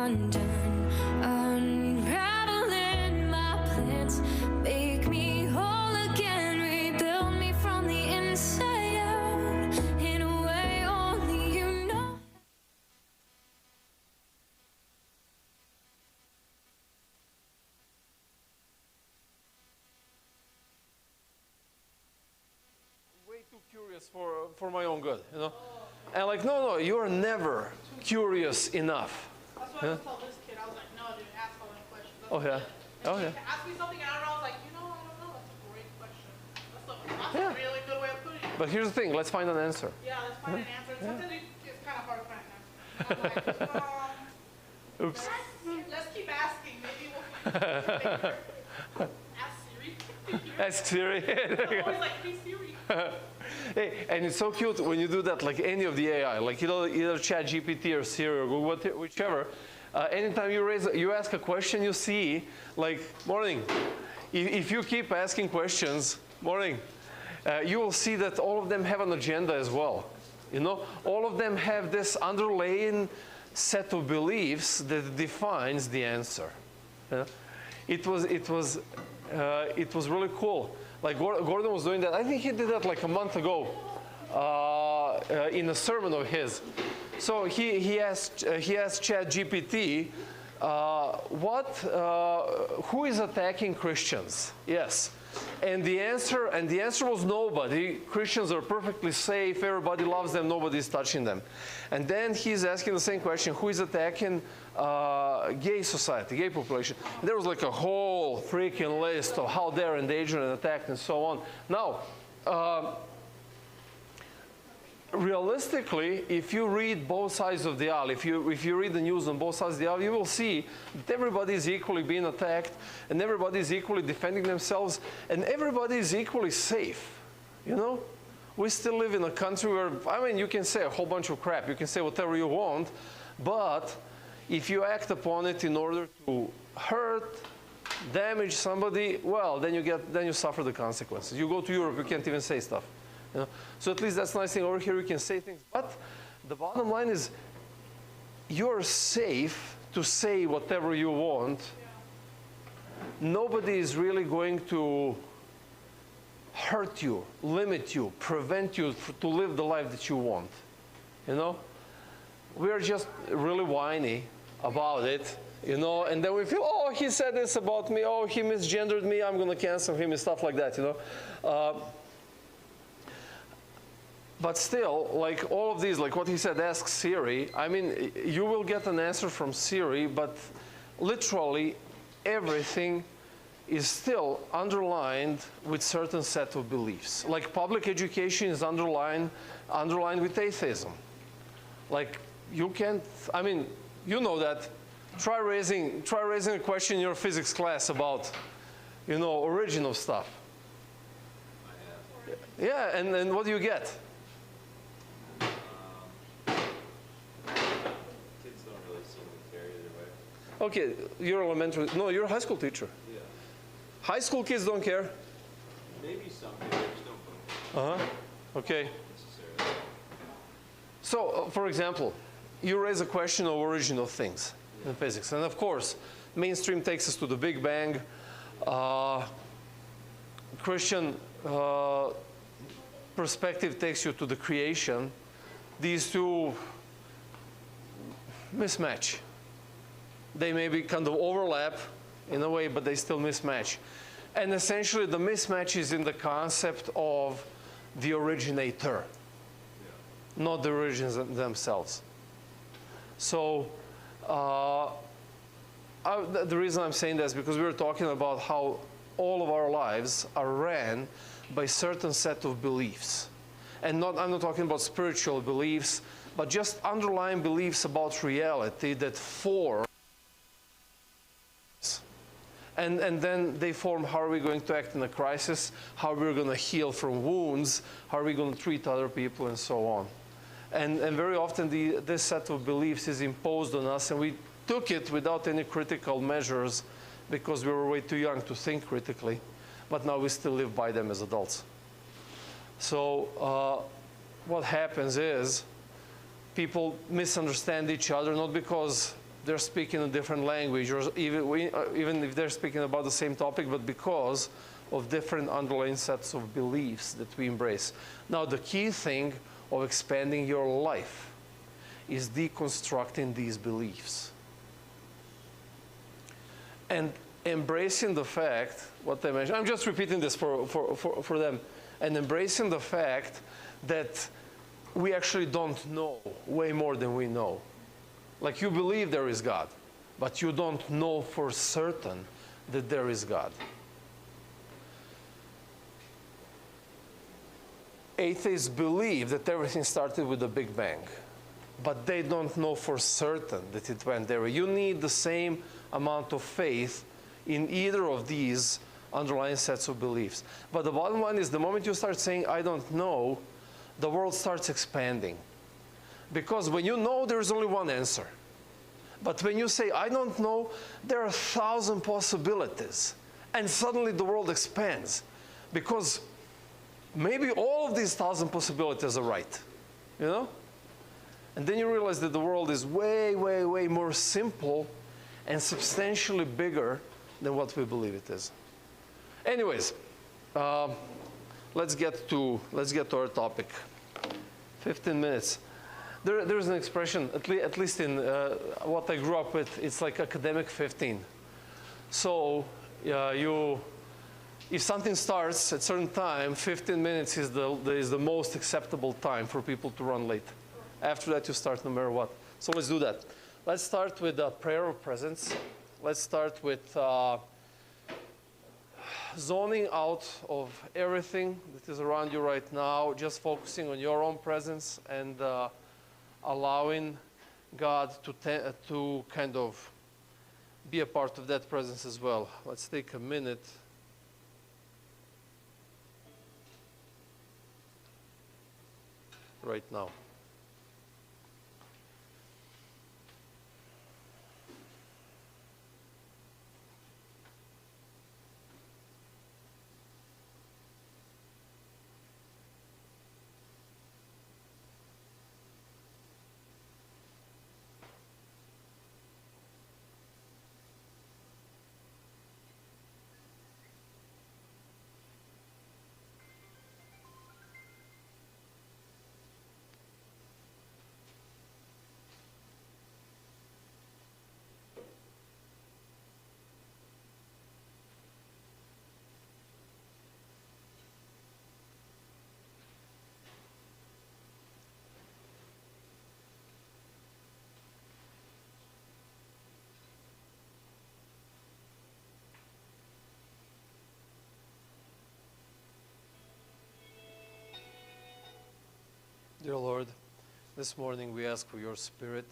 undone, unraveling my plans. Make me whole again, rebuild me from the inside out, in a way only you know. Way too curious for my own good, you know? And like, no, you're never curious enough. That's what I was telling this kid. I was like, no, dude, ask all them questions. Oh, yeah. Oh, yeah. Ask me something and I don't know. I was like, I don't know. That's a great question. That's a really good way of putting it. But here's the thing, let's find an answer. Yeah, let's find an answer. Sometimes it's kind of hard to find an answer. I'm like, Oops. let's keep asking. Maybe we'll find an answer later. Ask Siri. Ask Siri. I'm always like, hey, Siri. Hey, and it's so cute when you do that, like any of the AI, like either ChatGPT or Siri or Google, whichever. Anytime you ask a question, you see, like, morning. If you keep asking questions, morning, you will see that all of them have an agenda as well. You know, all of them have this underlying set of beliefs that defines the answer. It was really cool. Like Gordon was doing that. I think he did that like a month ago in a sermon of his. So he asked ChatGPT, who is attacking Christians? Yes. And the answer was nobody. Christians are perfectly safe. Everybody loves them. Nobody's touching them. And then he's asking the same question: who is attacking gay society, gay population? And there was like a whole freaking list of how they're endangered and attacked and so on. Now, realistically, if you read both sides of the aisle, if you read the news on both sides of the aisle, you will see that everybody is equally being attacked, and everybody is equally defending themselves, and everybody is equally safe. You know, we still live in a country where, I mean, you can say a whole bunch of crap, you can say whatever you want, but if you act upon it in order to hurt, damage somebody, well, then you suffer the consequences. You go to Europe, you can't even say stuff. You know? So at least that's a nice thing. Over here you can say things. But the bottom line is you're safe to say whatever you want. Nobody is really going to hurt you, limit you, prevent you to live the life that you want. You know? We're just really whiny about it. You know, and then we feel, oh, he said this about me, oh, he misgendered me, I'm going to cancel him, and stuff like that, you know. But still, like all of these, like what he said, ask Siri. I mean, you will get an answer from Siri, but literally everything is still underlined with certain set of beliefs. Like public education is underlined with atheism. Like you can't, I mean, you know that. Try raising a question in your physics class about, you know, origin of stuff. Yeah, and what do you get? Kids don't really seem to care either way. Okay, you're elementary. No, you're a high school teacher. Yeah. High school kids don't care? Maybe some kids don't. Uh-huh. Okay. Necessarily. So, for example, you raise a question of origin of things in physics. And of course, mainstream takes us to the Big Bang. Christian perspective takes you to the creation. These two mismatch. They maybe kind of overlap in a way, but they still mismatch. And essentially the mismatch is in the concept of the originator, not the origins themselves. So the reason I'm saying that is because we were talking about how all of our lives are ran by a certain set of beliefs. And I'm not talking about spiritual beliefs, but just underlying beliefs about reality that form. And then they form how are we going to act in a crisis, how we're going to heal from wounds, how are we going to treat other people, and so on. And very often this set of beliefs is imposed on us, and we took it without any critical measures because we were way too young to think critically. But now we still live by them as adults. So what happens is people misunderstand each other, not because they're speaking a different language, or even if they're speaking about the same topic, but because of different underlying sets of beliefs that we embrace. Now, the key thing of expanding your life is deconstructing these beliefs and embracing the fact, what I mentioned, I'm just repeating this for them, and embracing the fact that we actually don't know way more than we know. Like, you believe there is God, but you don't know for certain that there is God. Atheists believe that everything started with the Big Bang, but they don't know for certain that it went there. You need the same amount of faith in either of these underlying sets of beliefs. But the bottom line is, the moment you start saying, I don't know, the world starts expanding. Because when you know, there's only one answer. But when you say, I don't know, there are 1,000 possibilities. And suddenly the world expands. Because maybe all of these 1,000 possibilities are right. You know? And then you realize that the world is way, way, way more simple and substantially bigger than what we believe it is. Anyways, let's get to our topic. 15 minutes. There's an expression, at least in what I grew up with, it's like academic 15. So if something starts at a certain time, 15 minutes is the most acceptable time for people to run late. After that, you start no matter what. So let's do that. Let's start with a prayer of presence. Let's start with zoning out of everything that is around you right now, just focusing on your own presence and allowing God to kind of be a part of that presence as well. Let's take a minute. Right now. Dear Lord, this morning we ask for your Spirit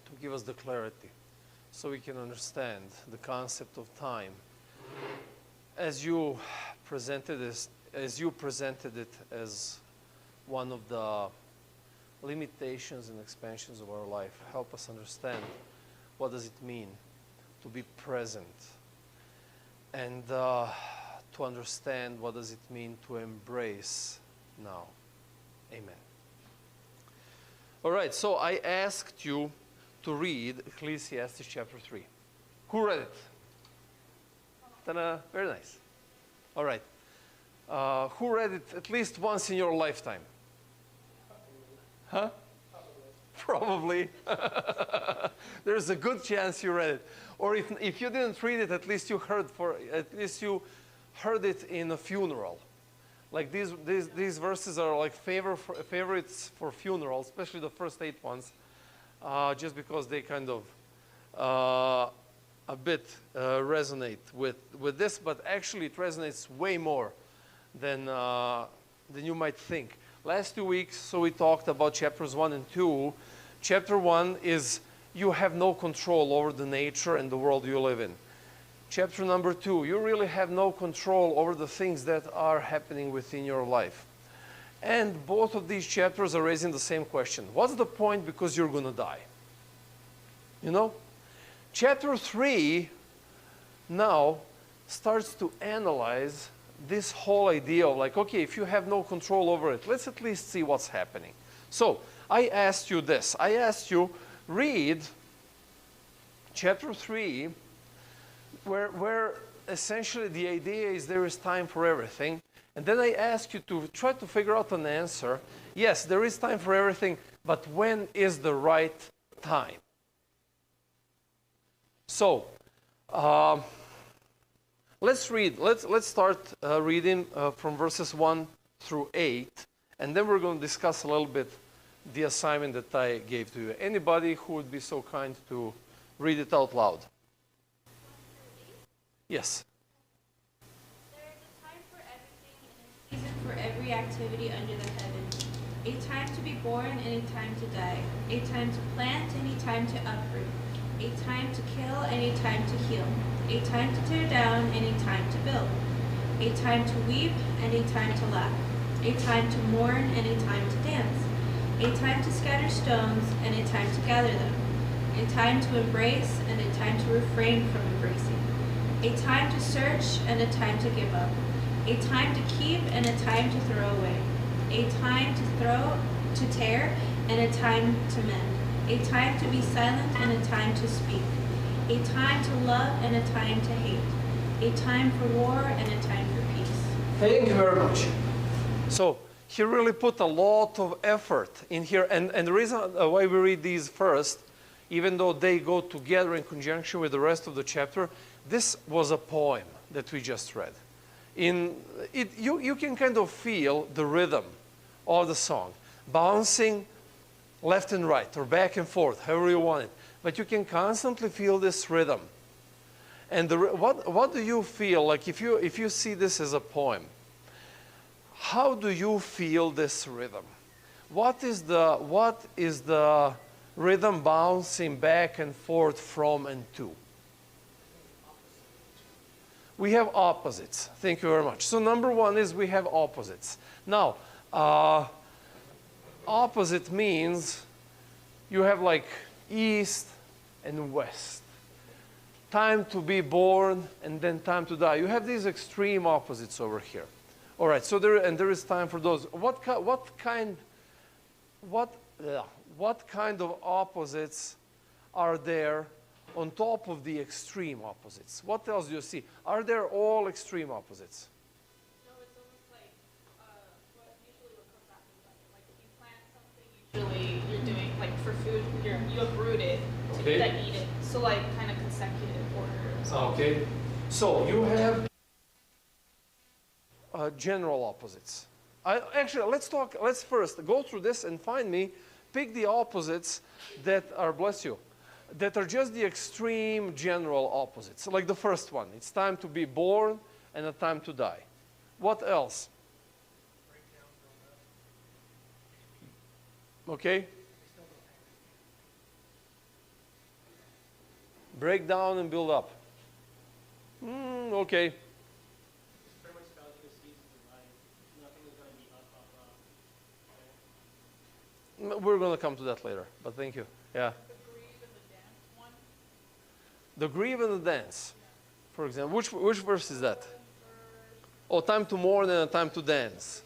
to give us the clarity so we can understand the concept of time as you presented it as one of the limitations and expansions of our life. Help us understand what does it mean to be present, and to understand what does it mean to embrace now. Amen. All right, so I asked you to read Ecclesiastes chapter 3. Who read it? Ta-da. Very nice. All right. Who read it at least once in your lifetime? Huh? Probably. There's a good chance you read it. Or if you didn't read it, at least you heard it in a funeral. Like these verses are like favorites for funerals, especially the first 8 ones, just because they kind of a bit resonate with this, but actually it resonates way more than you might think. Last 2 weeks, so we talked about chapters 1 and 2. Chapter 1 is you have no control over the nature and the world you live in. Chapter number 2, you really have no control over the things that are happening within your life. And both of these chapters are raising the same question. What's the point? Because you're going to die. You know? Chapter 3 now starts to analyze this whole idea of like, okay, if you have no control over it, let's at least see what's happening. So I asked you this. I asked you, read chapter 3, where essentially the idea is there is time for everything. And then I ask you to try to figure out an answer. Yes, there is time for everything, but when is the right time? So, let's read. Let's start reading from verses 1 through 8, and then we're going to discuss a little bit the assignment that I gave to you. Anybody who would be so kind to read it out loud? Yes. There is a time for everything and a season for every activity under the heavens. A time to be born and a time to die. A time to plant and a time to uproot. A time to kill and a time to heal. A time to tear down and a time to build. A time to weep and a time to laugh. A time to mourn and a time to dance. A time to scatter stones and a time to gather them. A time to embrace and a time to refrain from embracing. A time to search and a time to give up. A time to keep and a time to throw away. A time to tear and a time to mend. A time to be silent and a time to speak. A time to love and a time to hate. A time for war and a time for peace. Thank you very much. So he really put a lot of effort in here. And the reason why we read these first, even though they go together in conjunction with the rest of the chapter, this was a poem that we just read. You can kind of feel the rhythm of the song, bouncing left and right, or back and forth, however you want it. But you can constantly feel this rhythm. And what do you feel like if you see this as a poem? How do you feel this rhythm? What is the rhythm bouncing back and forth from and to? We have opposites. Thank you very much. So number one is we have opposites. Now, opposite means you have like east and west. Time to be born and then time to die. You have these extreme opposites over here. All right, so there is time for those. What kind of opposites are there on top of the extreme opposites? What else do you see? Are there all extreme opposites? No, it's almost like what comes after that. Like if you plant something, usually you're doing like for food, you uproot it to then eat it. So like kind of consecutive order. Okay, so you have general opposites. Actually, let's first go through this and pick the opposites that are, bless you, that are just the extreme general opposites. Like the first one, it's time to be born and a time to die. What else? Okay. Break down and build up. Okay. We're going to come to that later, but thank you. Yeah. The grieve and the dance one. The grieve and the dance, for example. Which verse is that? Oh, time to mourn and a time to dance.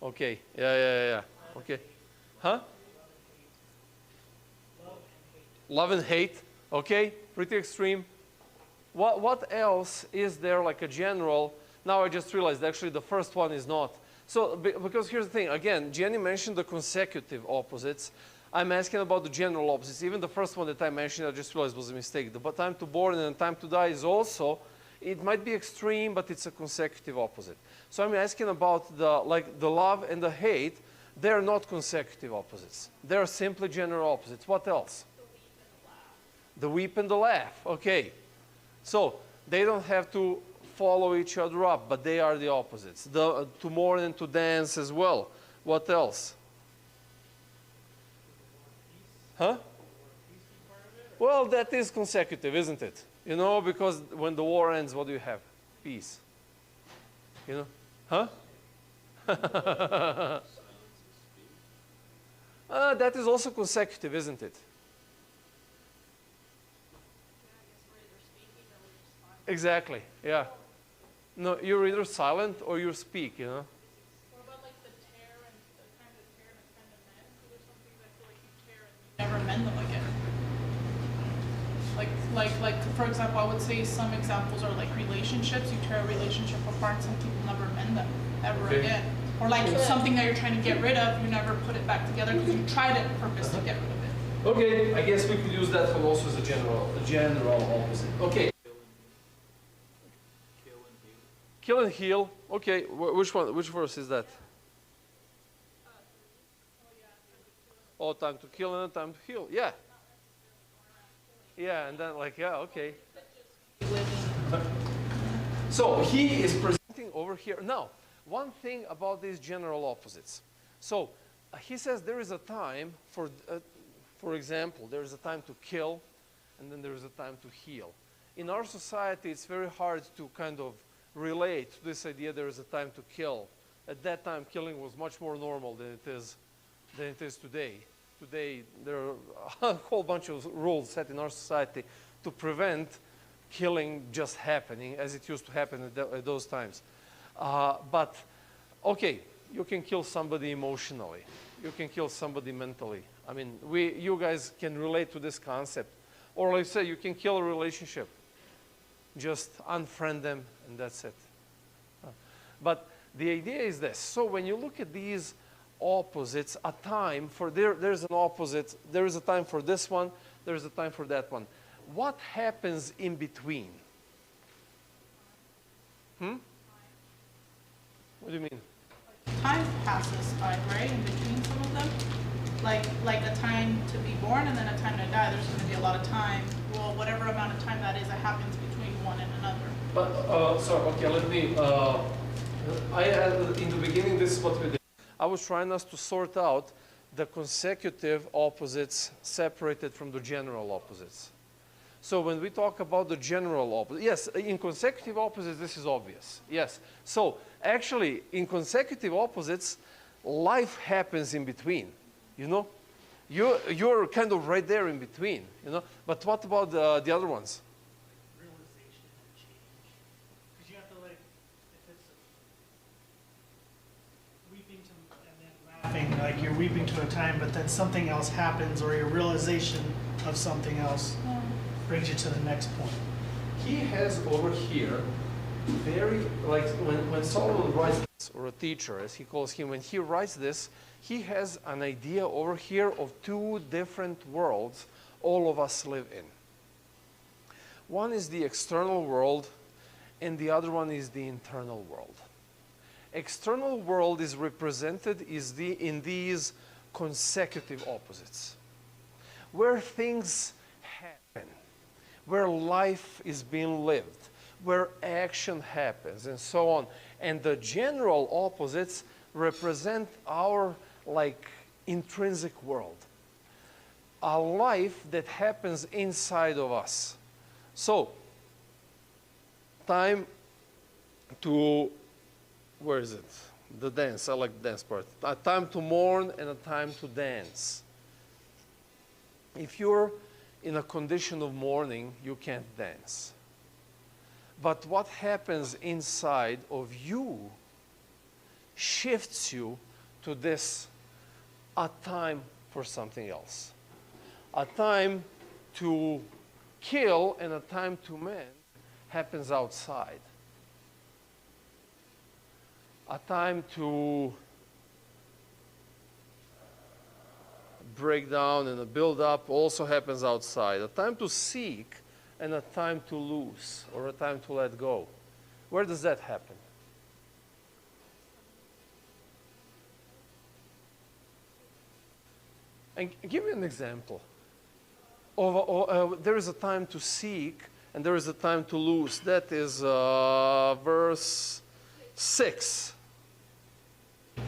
Okay. Yeah. Okay. Huh? Love and hate. Okay. Pretty extreme. What else is there like a general? Now I just realized actually the first one is not. So, because here's the thing, again, Jenny mentioned the consecutive opposites. I'm asking about the general opposites. Even the first one that I mentioned, I just realized was a mistake. The time to born and time to die is also, it might be extreme, but it's a consecutive opposite. So I'm asking about the love and the hate. They're not consecutive opposites. They're simply general opposites. What else? The weep and the laugh. Okay. So they don't have to follow each other up, but they are the opposites. To mourn and to dance as well. What else? Huh? Well, that is consecutive, isn't it? You know, because when the war ends, what do you have? Peace. You know? Huh? That is also consecutive, isn't it? Exactly, yeah. No, you're either silent or you speak, you know. What about like the tear and the time to tear and a time to mend? So there's some things I feel like you tear and you never mend them again. Like Like for example, I would say some examples are like relationships. You tear a relationship apart, some people never mend them ever Okay. again. Or like something that you're trying to get rid of, you never put it back together because you tried it on purpose to get rid of it. Okay, I guess we could use that one also as a general opposite. Okay. Kill and heal. Okay, which one? Which verse is that? Oh, time to kill and time to heal. Yeah. Yeah, and then like, yeah, okay. So he is presenting over here. Now, one thing about these general opposites. So he says there is a time for example, there is a time to kill, and then there is a time to heal. In our society, it's very hard to kind of relate to this idea there is a time to kill. At that time, killing was much more normal than it is today. Today, there are a whole bunch of rules set in our society to prevent killing just happening as it used to happen at those times. But, okay, you can kill somebody emotionally. You can kill somebody mentally. I mean, you guys can relate to this concept. Or like I say, you can kill a relationship. Just unfriend them, and that's it. But the idea is this. So when you look at these opposites, a time for there's an opposite, there is a time for this one, there is a time for that one. What happens in between? What do you mean? Time passes by, right, in between some of them. Like a time to be born and then a time to die. There's going to be a lot of time. Well, whatever amount of time that is, that happens between one and another. But sorry. Okay, let me. In the beginning, this is what we did. I was trying us to sort out the consecutive opposites separated from the general opposites. So when we talk about the general opposite, yes, in consecutive opposites, this is obvious. Yes. So actually, in consecutive opposites, life happens in between. You know, you're kind of right there in between. You know, but what about the other ones? Realization and change. Because you have to like, if it's weeping to and then laughing, like you're weeping to a time, but then something else happens, or your realization of something else brings you to the next point. He has over here very, like when Solomon writes this, or a teacher as he calls him, when he writes this, he has an idea over here of two different worlds all of us live in. One is the external world, and the other one is the internal world. External world is represented in these consecutive opposites, where things happen, where life is being lived, where action happens, and so on. And the general opposites represent our intrinsic world, a life that happens inside of us. So, time to, where is it? The dance, I like the dance part. A time to mourn and a time to dance. If you're in a condition of mourning, you can't dance. But what happens inside of you shifts you to this, a time for something else. A time to kill and a time to mend happens outside. A time to break down and build up also happens outside. A time to seek and a time to lose, or a time to let go. Where does that happen? And give me an example. There is a time to seek and there is a time to lose. That is verse 6. A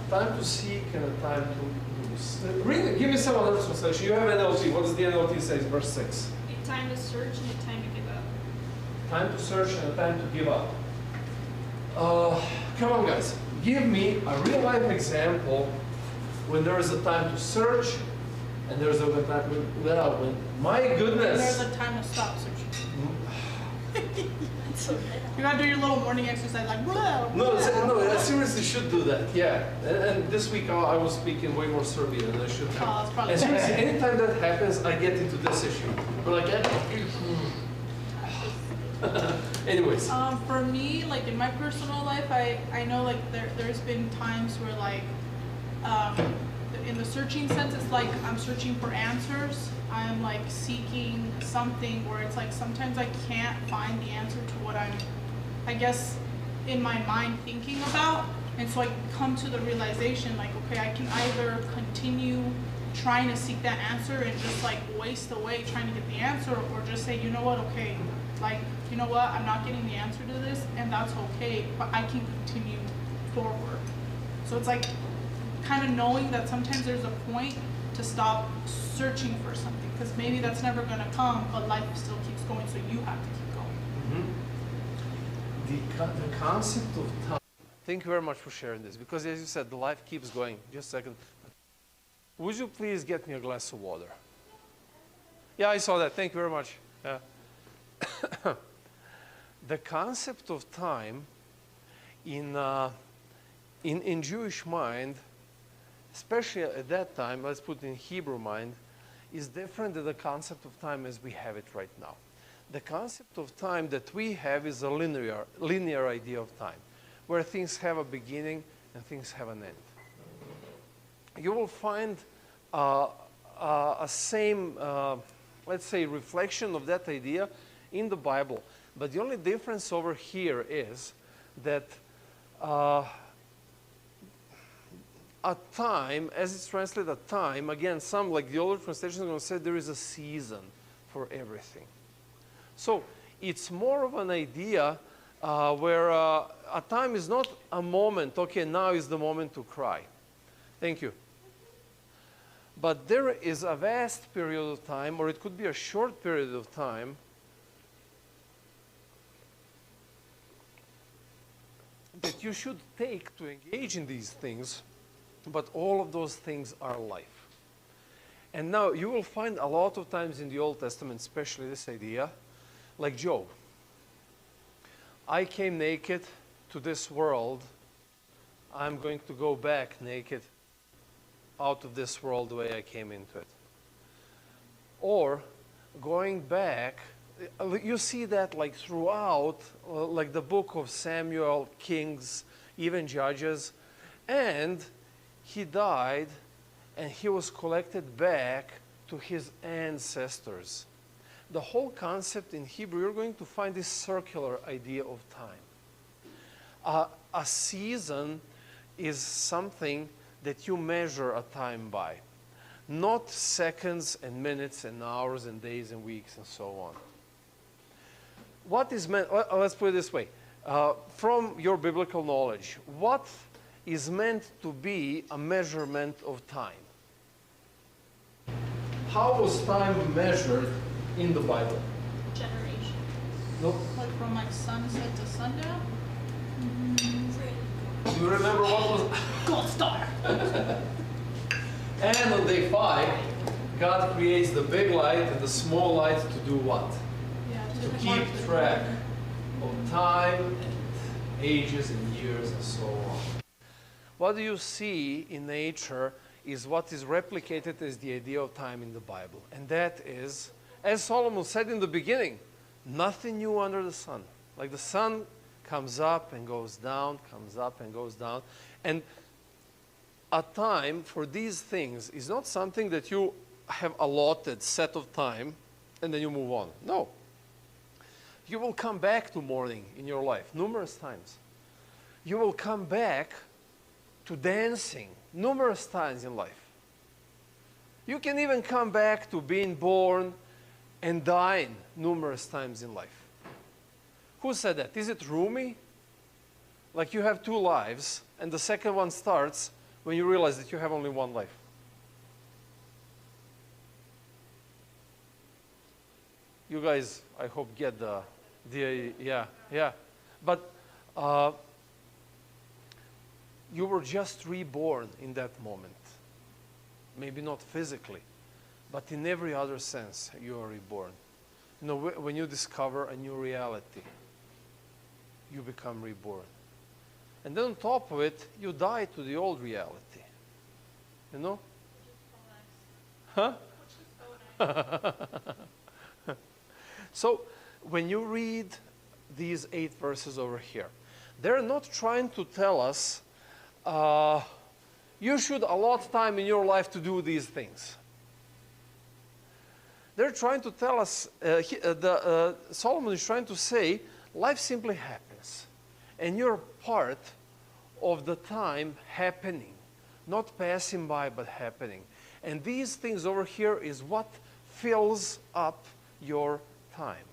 time to seek and a time to lose. Read, give me some other translation. You have NLT. What does the NLT say? Verse 6. A time to search and a time to give up. Time to search and a time to give up. Come on, guys. Give me a real life example when there is a time to search and there's a time when, my goodness. There's a time to stop searching. You gotta do your little morning exercise, like, blah, No, blah. no, I seriously should do that. Yeah, and this week I was speaking way more Serbian than I should have. Oh, that's probably And seriously, anytime that happens, I get into this issue. We're like, anyways. For me, like in my personal life, I know like there's been times where like, in the searching sense, it's like I'm searching for answers. I'm like seeking something where it's like sometimes I can't find the answer to what I'm, I guess, in my mind thinking about. And so I come to the realization like, okay, I can either continue trying to seek that answer and just like waste away trying to get the answer, or just say, you know what, okay, like, you know what, I'm not getting the answer to this, and that's okay, but I can continue forward. So it's like kind of knowing that sometimes there's a point to stop searching for something, because maybe that's never going to come, but life still keeps going, so you have to keep going. The concept of time. Thank you very much for sharing this, because as you said, the life keeps going. Just a second. Would you please get me a glass of water? Yeah, I saw that. Thank you very much. Yeah. The concept of time in Jewish mind, especially at that time, let's put in Hebrew mind, is different than the concept of time as we have it right now. The concept of time that we have is a linear idea of time, where things have a beginning and things have an end. You will find a same, let's say, reflection of that idea in the Bible. But the only difference over here is that a time, as it's translated a time, again, some, like the older translation is going to say there is a season for everything. So it's more of an idea where a time is not a moment, okay, now is the moment to cry. Thank you. But there is a vast period of time, or it could be a short period of time, that you should take to engage in these things, but all of those things are life. And now you will find a lot of times in the Old Testament, especially this idea, like Job. I came naked to this world. I'm going to go back naked out of this world the way I came into it. Or going back, you see that like throughout, like the book of Samuel, Kings, even Judges, and he died and he was collected back to his ancestors. The whole concept in Hebrew, you're going to find this circular idea of time. A season is something that you measure a time by, not seconds and minutes and hours and days and weeks and so on. What is meant, let's put it this way, from your biblical knowledge, what is meant to be a measurement of time? How was time measured in the Bible? Generation. Nope. Like from like sunset to sundown? You remember what was? Gold star. And on day 5, God creates the big light and the small light to do what? Yeah, To keep track of time and ages and years and so on. What you see in nature is what is replicated as the idea of time in the Bible. And that is, as Solomon said in the beginning, nothing new under the sun. Like the sun comes up and goes down, comes up and goes down. And a time for these things is not something that you have allotted set of time and then you move on. No. You will come back to morning in your life numerous times. You will come back to dancing numerous times in life. You can even come back to being born and dying numerous times in life. Who said that? Is it Rumi? Like you have 2 lives, and the second one starts when you realize that you have only one life. You guys, I hope, get the yeah. But you were just reborn in that moment. Maybe not physically, but in every other sense, you are reborn. You know, when you discover a new reality, you become reborn. And then on top of it, you die to the old reality. You know? Huh? So, when you read these 8 verses over here, they're not trying to tell us you should allot time in your life to do these things. They're trying to tell us, Solomon is trying to say, life simply happens. And you're part of the time happening. Not passing by, but happening. And these things over here is what fills up your time.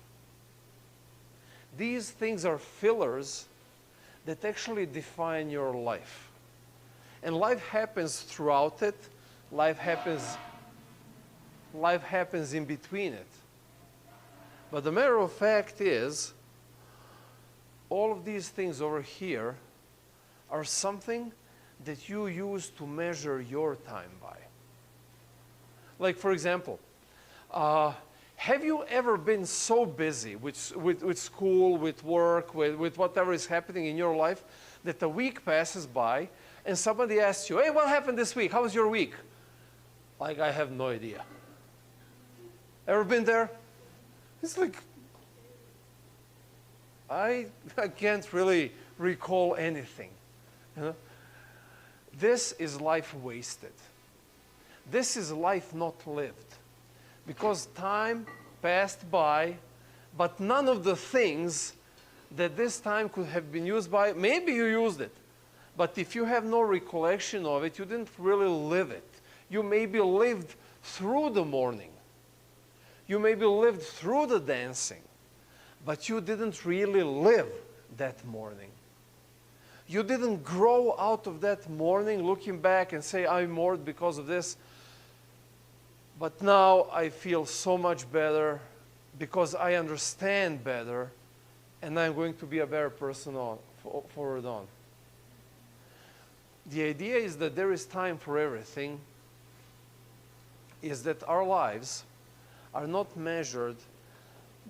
These things are fillers that actually define your life. And life happens throughout it. Life happens in between it. But the matter of fact is, all of these things over here are something that you use to measure your time by. Like, for example, have you ever been so busy with school, with work, with whatever is happening in your life, that a week passes by and somebody asks you, hey, what happened this week? How was your week? Like, I have no idea. Ever been there? It's like, I can't really recall anything. You know? This is life wasted. This is life not lived. Because time passed by, but none of the things that this time could have been used by, maybe you used it. But if you have no recollection of it, you didn't really live it. You maybe lived through the morning. You maybe lived through the dancing. But you didn't really live that morning. You didn't grow out of that morning looking back and say, I'm more because of this. But now I feel so much better because I understand better and I'm going to be a better person forward on. The idea is that there is time for everything, is that our lives are not measured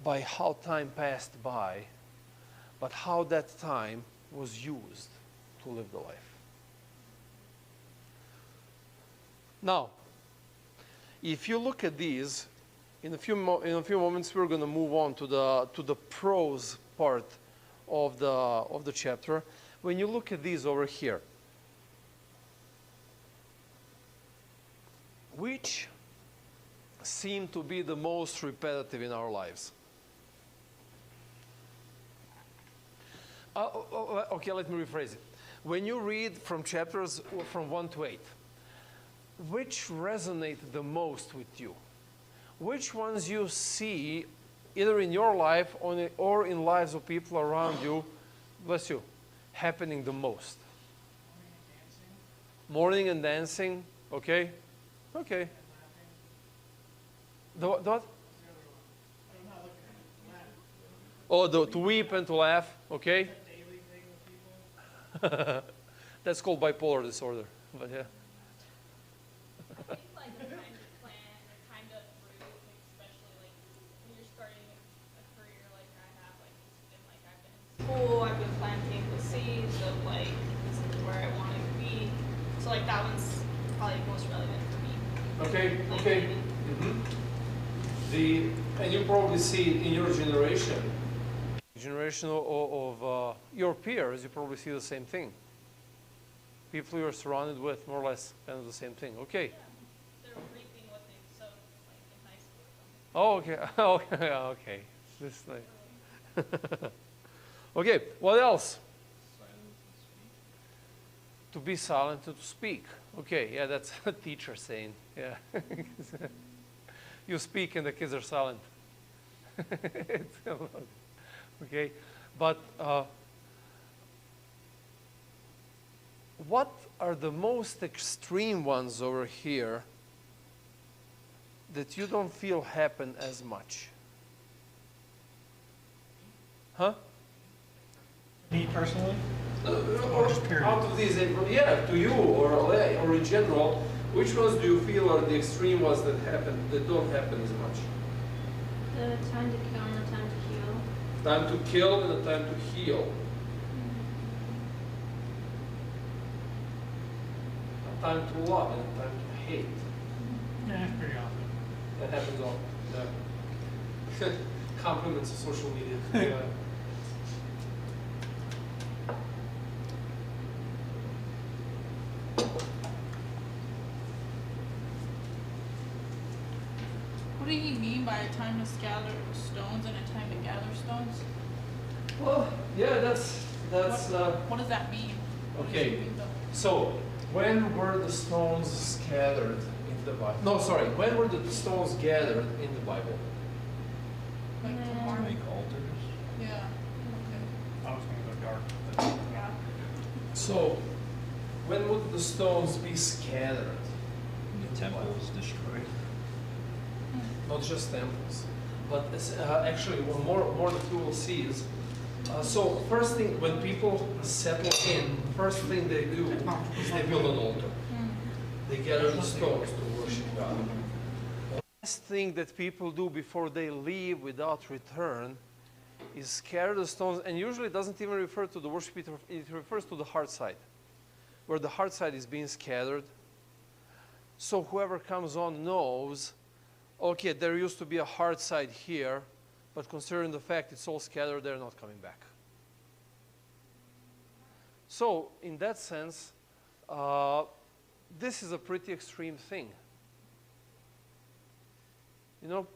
by how time passed by, but how that time was used to live the life. Now, if you look at these, in a few moments we're going to move on to the prose part of the chapter. When you look at these over here, which seem to be the most repetitive in our lives? Okay, let me rephrase it. When you read from chapters from 1 to 8, which resonate the most with you? Which ones you see either in your life or in lives of people around you, bless you, happening the most? Morning and dancing, okay? Okay. The what? Oh, to weep and to laugh, okay? That's called bipolar disorder, but yeah. I think like the time to plan or time to uproot, like, especially like when you're starting a career like I have, like it's been like I've been in school, I've been planting the seeds of like this is where I want to be. So like that one's probably most relevant for me. Okay, Like, okay. And you probably see in your generation of your peers, you probably see the same thing. People you're surrounded with, more or less, kind of the same thing. Okay. Yeah. They're reaping what they've sowed like in high school or something. Oh, okay. Oh, yeah, okay. This thing. Okay. What else? To be silent and to speak. Okay. Yeah, that's a teacher saying. Yeah. You speak and the kids are silent. Okay. But what are the most extreme ones over here that you don't feel happen as much? Huh? Me personally? Or just period? out of these, yeah, to you or in general, which ones do you feel are the extreme ones that don't happen as much? The time to kill and the time to heal. Time to kill and a time to heal. A time to love and a time to hate. Yeah, pretty often. That happens often. Yeah. Compliments of social media. Yeah. What do you mean by a time to scatter stones and a time to gather stones? Well, yeah, that's. What does that mean? What does Okay. it mean, though? So, when were the stones scattered in the Bible? No, sorry. When were the stones gathered in the Bible? Like Yeah. tomorrow? Make altars. Yeah. Okay. I was gonna go dark, but Yeah. So, when would the stones be scattered? The temple was destroyed. Not just temples, but actually, one more that you will see is. So first thing, when people settle in, first thing they do is they build an altar. They gather the stones to worship God. The last thing that people do before they leave without return is scatter the stones, and usually it doesn't even refer to the worship, it refers to the heart side, where the heart side is being scattered. So whoever comes on knows, okay, there used to be a heart side here, but considering the fact it's all scattered, they're not coming back. So, in that sense, this is a pretty extreme thing. You know,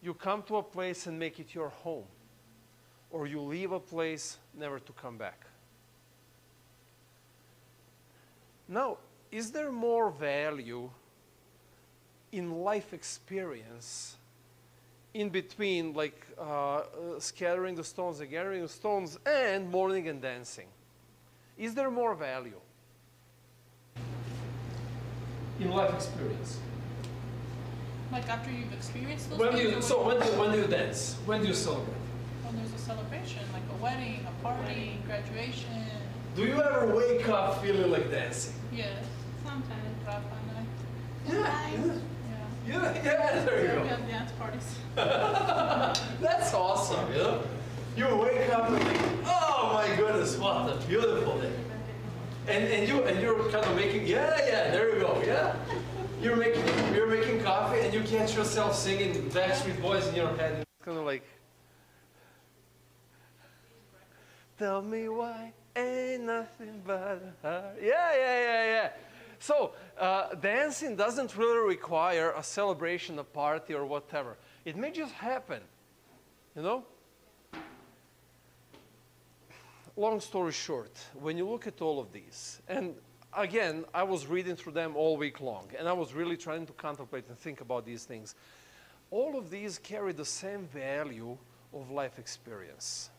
you come to a place and make it your home, or you leave a place never to come back. Now, is there more value in life experience in between, like scattering the stones and gathering the stones and mourning and dancing? Is there more value in life experience? Like after you've experienced those When things? when do you dance? When do you celebrate? When there's a celebration, like a wedding, a party, graduation. Do you ever wake up feeling like dancing? Yes. Sometimes. Drop on night. Yeah, Yeah. yeah, there you We go. have dance parties. That's awesome, you know? You wake up and think, oh my goodness, what a beautiful day. And you're kind of making, yeah, there you go, yeah. You're making coffee and you catch yourself singing Backstreet Boys in your head. It's kind of like, tell me why ain't nothing but a heart. Yeah. So dancing doesn't really require a celebration, a party, or whatever. It may just happen, you know? Long story short, when you look at all of these, and again, I was reading through them all week long, and I was really trying to contemplate and think about these things. All of these carry the same value of life experience.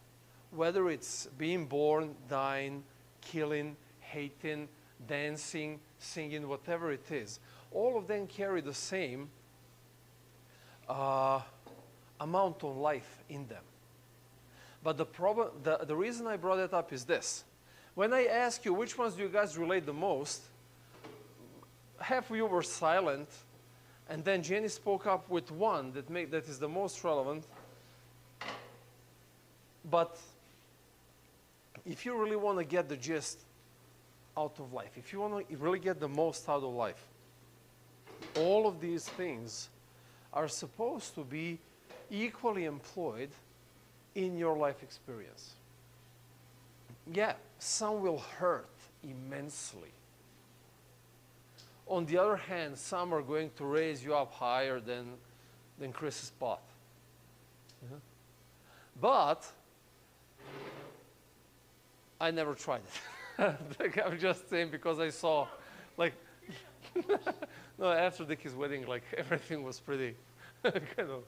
Whether it's being born, dying, killing, hating, dancing, singing, whatever it is, all of them carry the same amount of life in them. But the problem, the reason I brought it up is this. When I ask you which ones do you guys relate the most, half of you were silent, and then Jenny spoke up with one that is the most relevant. But if you really want to get the gist out of life, if you want to really get the most out of life, all of these things are supposed to be equally employed in your life experience. Yeah, some will hurt immensely. On the other hand, some are going to raise you up higher than Chris's pot. Yeah. But I never tried it. Like, I'm just saying because I saw, like, no, after Dickie's wedding, like, everything was pretty kind of.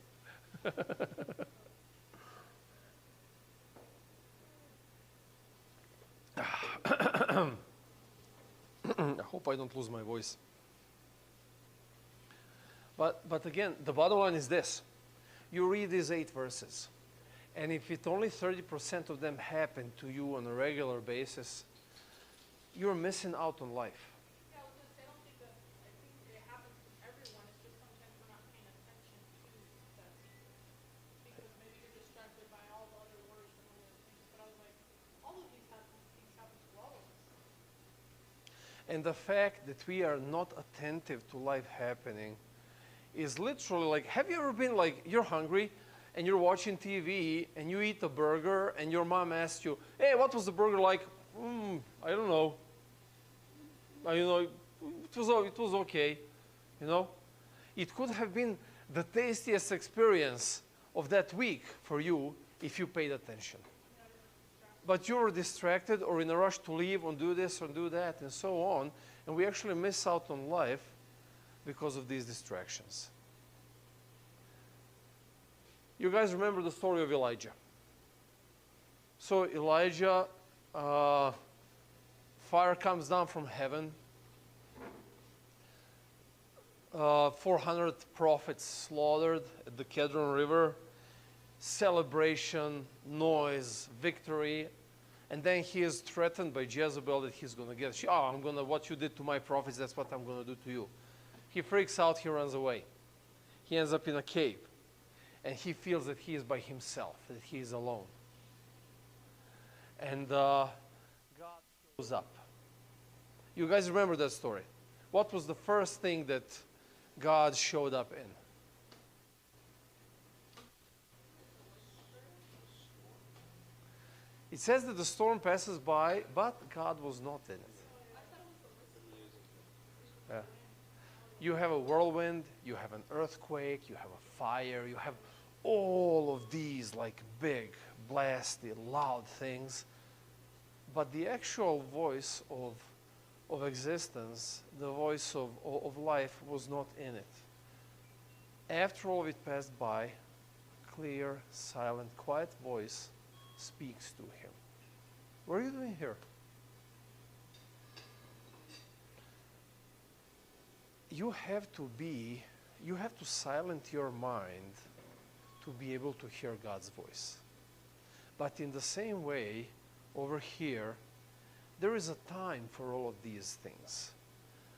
I hope I don't lose my voice. But again, the bottom line is this. You read these 8 verses, and if it only 30% of them happen to you on a regular basis, you're missing out on life. Yeah, I was gonna say, I don't think it happens to everyone. It's just sometimes we're not paying attention to that. And the fact that we are not attentive to life happening is literally like, have you ever been like, you're hungry and you're watching TV and you eat a burger and your mom asks you, hey, what was the burger like? I don't know. It was okay, you know. It could have been the tastiest experience of that week for you if you paid attention. But you were distracted or in a rush to leave and do this or do that and so on, and we actually miss out on life because of these distractions. You guys remember the story of Elijah. So Elijah, fire comes down from heaven. 400 prophets slaughtered at the Kedron River. Celebration, noise, victory. And then he is threatened by Jezebel that he's going to get, what you did to my prophets, that's what I'm going to do to you. He freaks out, he runs away. He ends up in a cave. And he feels that he is by himself, that he is alone. And God shows up. You guys remember that story? What was the first thing that God showed up in? It says that the storm passes by, but God was not in it. Yeah. You have a whirlwind, you have an earthquake, you have a fire, you have all of these like big, blasty, loud things. But the actual voice of existence, the voice of life was not in it. After all of it passed by, clear, silent, quiet voice speaks to him. What are you doing here? You have to silence your mind to be able to hear God's voice. But in the same way, over here, there is a time for all of these things.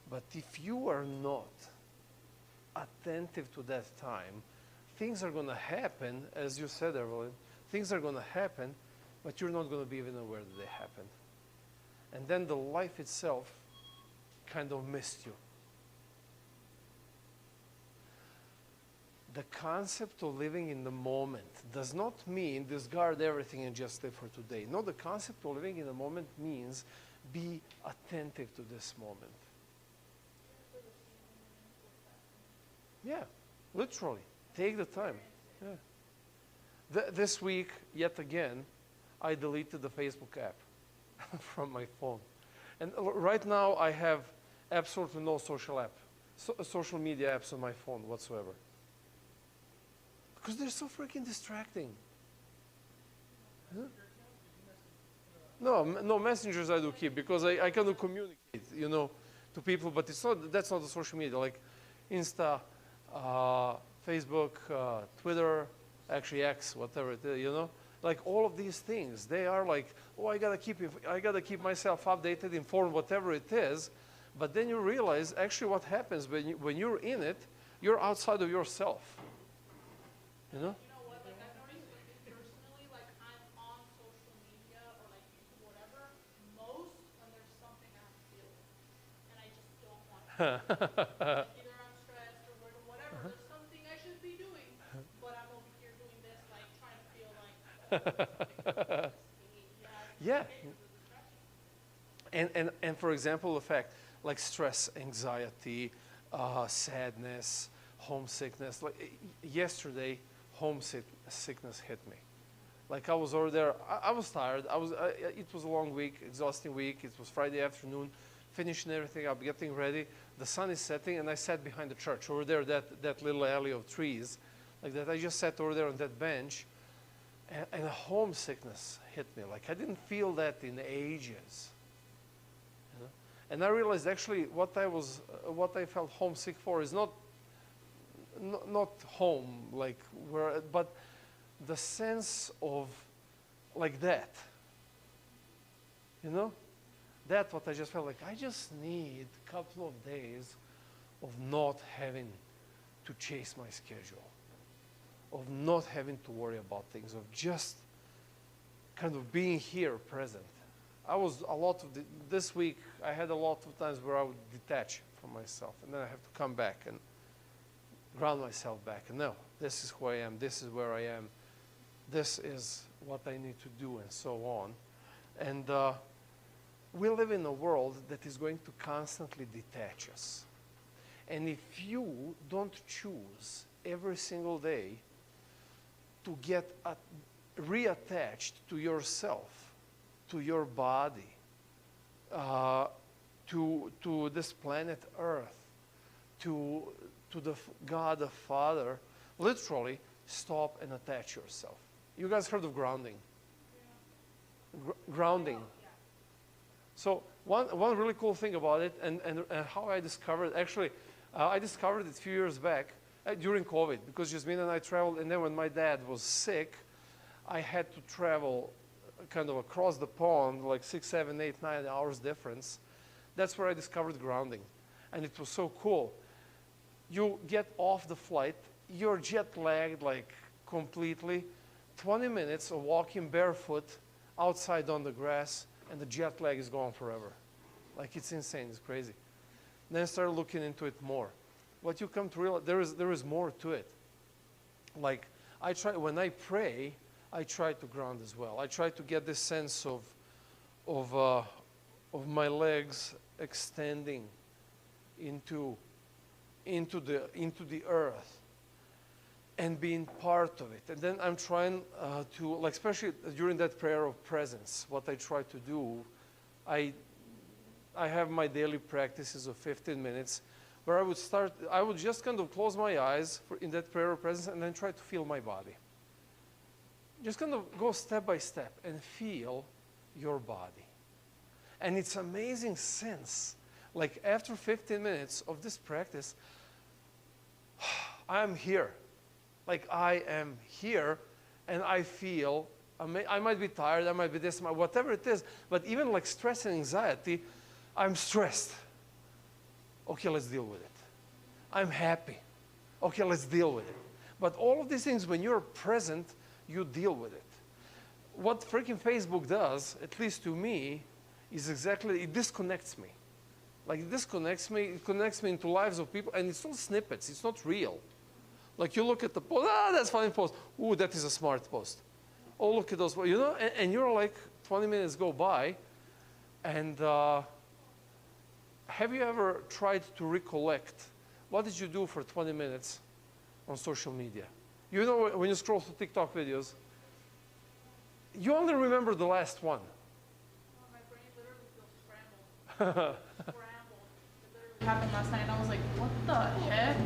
But if you are not attentive to that time, things are going to happen, as you said, Evelyn, things are going to happen, but you're not going to be even aware that they happened. And then the life itself kind of missed you. The concept of living in the moment does not mean discard everything and just live for today. No, the concept of living in the moment means be attentive to this moment. Yeah, literally. Take the time. Yeah. This week, yet again, I deleted the Facebook app from my phone. And right now, I have absolutely no social media apps on my phone whatsoever. Because they're so freaking distracting. Huh? No, messengers I do keep because I kind of communicate, to people, but that's not the social media, like Insta, Facebook, Twitter, actually X, whatever it is, like all of these things, they are like, I gotta keep myself updated, informed, whatever it is. But then you realize actually what happens when you're in it, you're outside of yourself. You know? You know what, like I've noticed with me personally, like I'm on social media or like YouTube, whatever, most when there's something I'm feeling. And I just don't want to. Either I'm stressed or whatever, there's something I should be doing, but I'm over here doing this, like trying to feel like, Yeah. And for example, the fact, like stress, anxiety, sadness, homesickness, like yesterday, homesickness hit me. Like I was over there, I was tired. It was a long week, exhausting week. It was Friday afternoon, finishing everything up, getting ready. The sun is setting, and I sat behind the church over there, that little alley of trees, like that. I just sat over there on that bench, and a homesickness hit me. Like I didn't feel that in ages. And I realized actually what I felt homesick for is not home, like but the sense of like that, that what I just felt like I just need a couple of days of not having to chase my schedule, of not having to worry about things, of just kind of being here present. I was a lot of this week. I had a lot of times where I would detach from myself, and then I have to come back and ground myself back. And no, this is who I am. This is where I am. This is what I need to do, and so on. And we live in a world that is going to constantly detach us. And if you don't choose every single day to get reattached to yourself, to your body, to this planet Earth, to the God the Father, literally stop and attach yourself. You guys heard of grounding? Grounding. So one really cool thing about it, and how I discovered, actually, I discovered it a few years back during COVID, because Jasmine and I traveled, and then when my dad was sick, I had to travel kind of across the pond, like 6, 7, 8, 9 hours difference. That's where I discovered grounding. And it was so cool. You get off the flight, you're jet lagged like completely, 20 minutes of walking barefoot outside on the grass, and the jet lag is gone forever. Like, it's insane, it's crazy. Then I started looking into it more. What you come to realize, there is more to it. Like, when I pray, I try to ground as well. I try to get this sense of my legs extending into the earth and being part of it. And then I'm trying to, like, especially during that prayer of presence, what I try to do, I have my daily practices of 15 minutes where I would just kind of close my eyes in that prayer of presence and then try to feel my body. Just kind of go step by step and feel your body. And it's amazing sense. Like, after 15 minutes of this practice, I'm here. Like, I am here, and I feel, I might be tired, I might be this, whatever it is, but even like stress and anxiety, I'm stressed. Okay, let's deal with it. I'm happy. Okay, let's deal with it. But all of these things, when you're present, you deal with it. What freaking Facebook does, at least to me, is exactly, it disconnects me. Like, it connects me into lives of people, and it's all snippets, it's not real. Like, you look at the post, that's a funny post. Ooh, that is a smart post. Oh, look at those, you know, and you're like, 20 minutes go by, and have you ever tried to recollect, what did you do for 20 minutes on social media? You know, when you scroll through TikTok videos, you only remember the last one. Oh, my brain literally feels scrambled. Scrambled. It literally happened last night, and I was like, what the heck?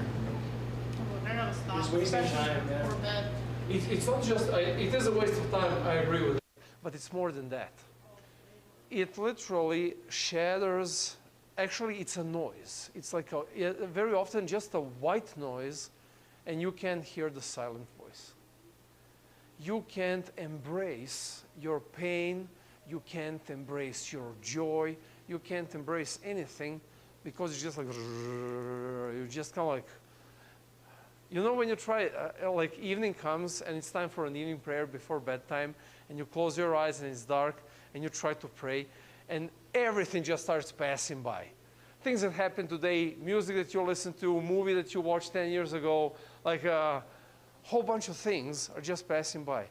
I gotta stop. Just wasting time, yeah. Before bed. It's not just, it is a waste of time, I agree with it. But it's more than that. It literally shatters, actually it's a noise. It's like very often just a white noise, and you can't hear the silent voice. You can't embrace your pain, you can't embrace your joy, you can't embrace anything, because it's just like, you're just kind of like, you know, when you try, like, evening comes and it's time for an evening prayer before bedtime, and you close your eyes and it's dark, and you try to pray, and everything just starts passing by. Things that happened today, music that you listen to, movie that you watched 10 years ago, like a whole bunch of things are just passing by.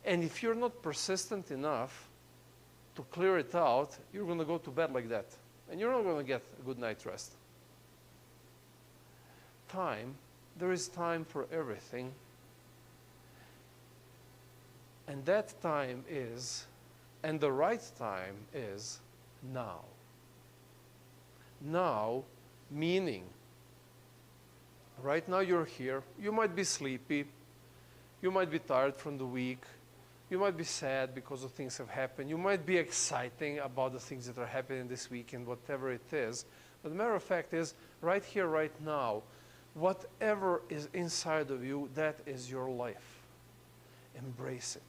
And if you're not persistent enough to clear it out, you're going to go to bed like that. And you're not going to get a good night's rest. Time. There is time for everything. And that time is, and the right time is now. Now, meaning, right now you're here, you might be sleepy, you might be tired from the week, you might be sad because of things have happened, you might be exciting about the things that are happening this week and whatever it is. But the matter of fact is, right here, right now, whatever is inside of you, that is your life. Embrace it.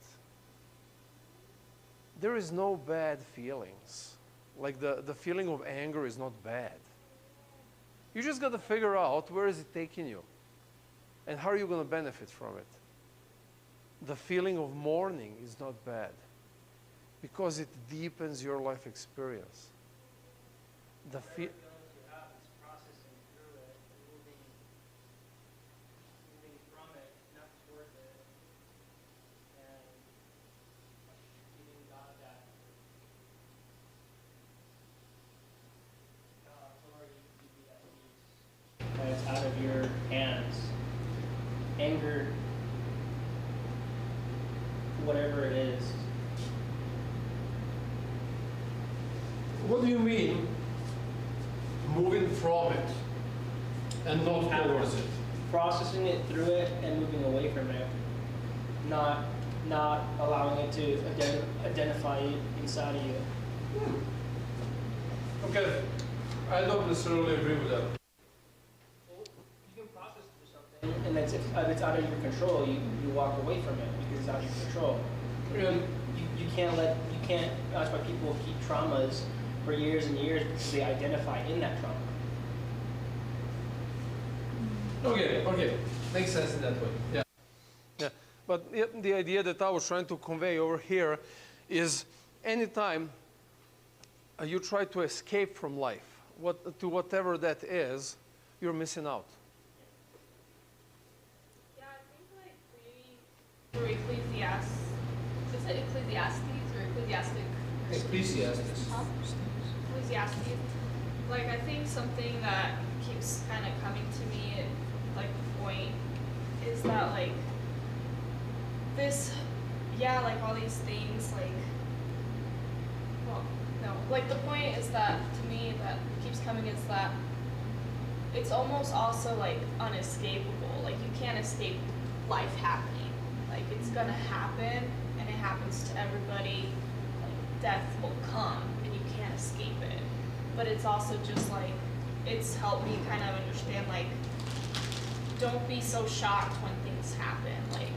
There is no bad feelings. Like the feeling of anger is not bad. You just got to figure out where is it taking you and how are you going to benefit from it. The feeling of mourning is not bad. Because it deepens your life experience. The Whatever feelings you have, it's processing through it, moving from it, not toward it, and giving God that authority to give you that peace. And it's out of your hands. Anger, whatever it is. What do you mean moving from it and not towards it? Processing it through it and moving away from it. Not allowing it to identify it inside of you. Okay, I don't necessarily agree with that. Well, you can process through something, and if it's out of your control, you walk away from it because it's out of your control. You can't. That's why people keep traumas for years and years because they identify in that trauma. Okay, makes sense in that way. Yeah. Yeah, but the idea that I was trying to convey over here is anytime you try to escape from life, to whatever that is, you're missing out. Yeah, I think like maybe through Ecclesiastes, is it Ecclesiastes or Ecclesiastic? Ecclesiastes. Huh? Ecclesiastes. Like I think something that keeps kind of coming to me at like the point is that like this, yeah, like all these things like, well, no, like the point is that to me that keeps coming is that it's almost also like unescapable. Like you can't escape life happening. Like it's gonna happen and it happens to everybody. Like death will come and you can't escape it. But it's also just like, it's helped me kind of understand like, don't be so shocked when things happen. Like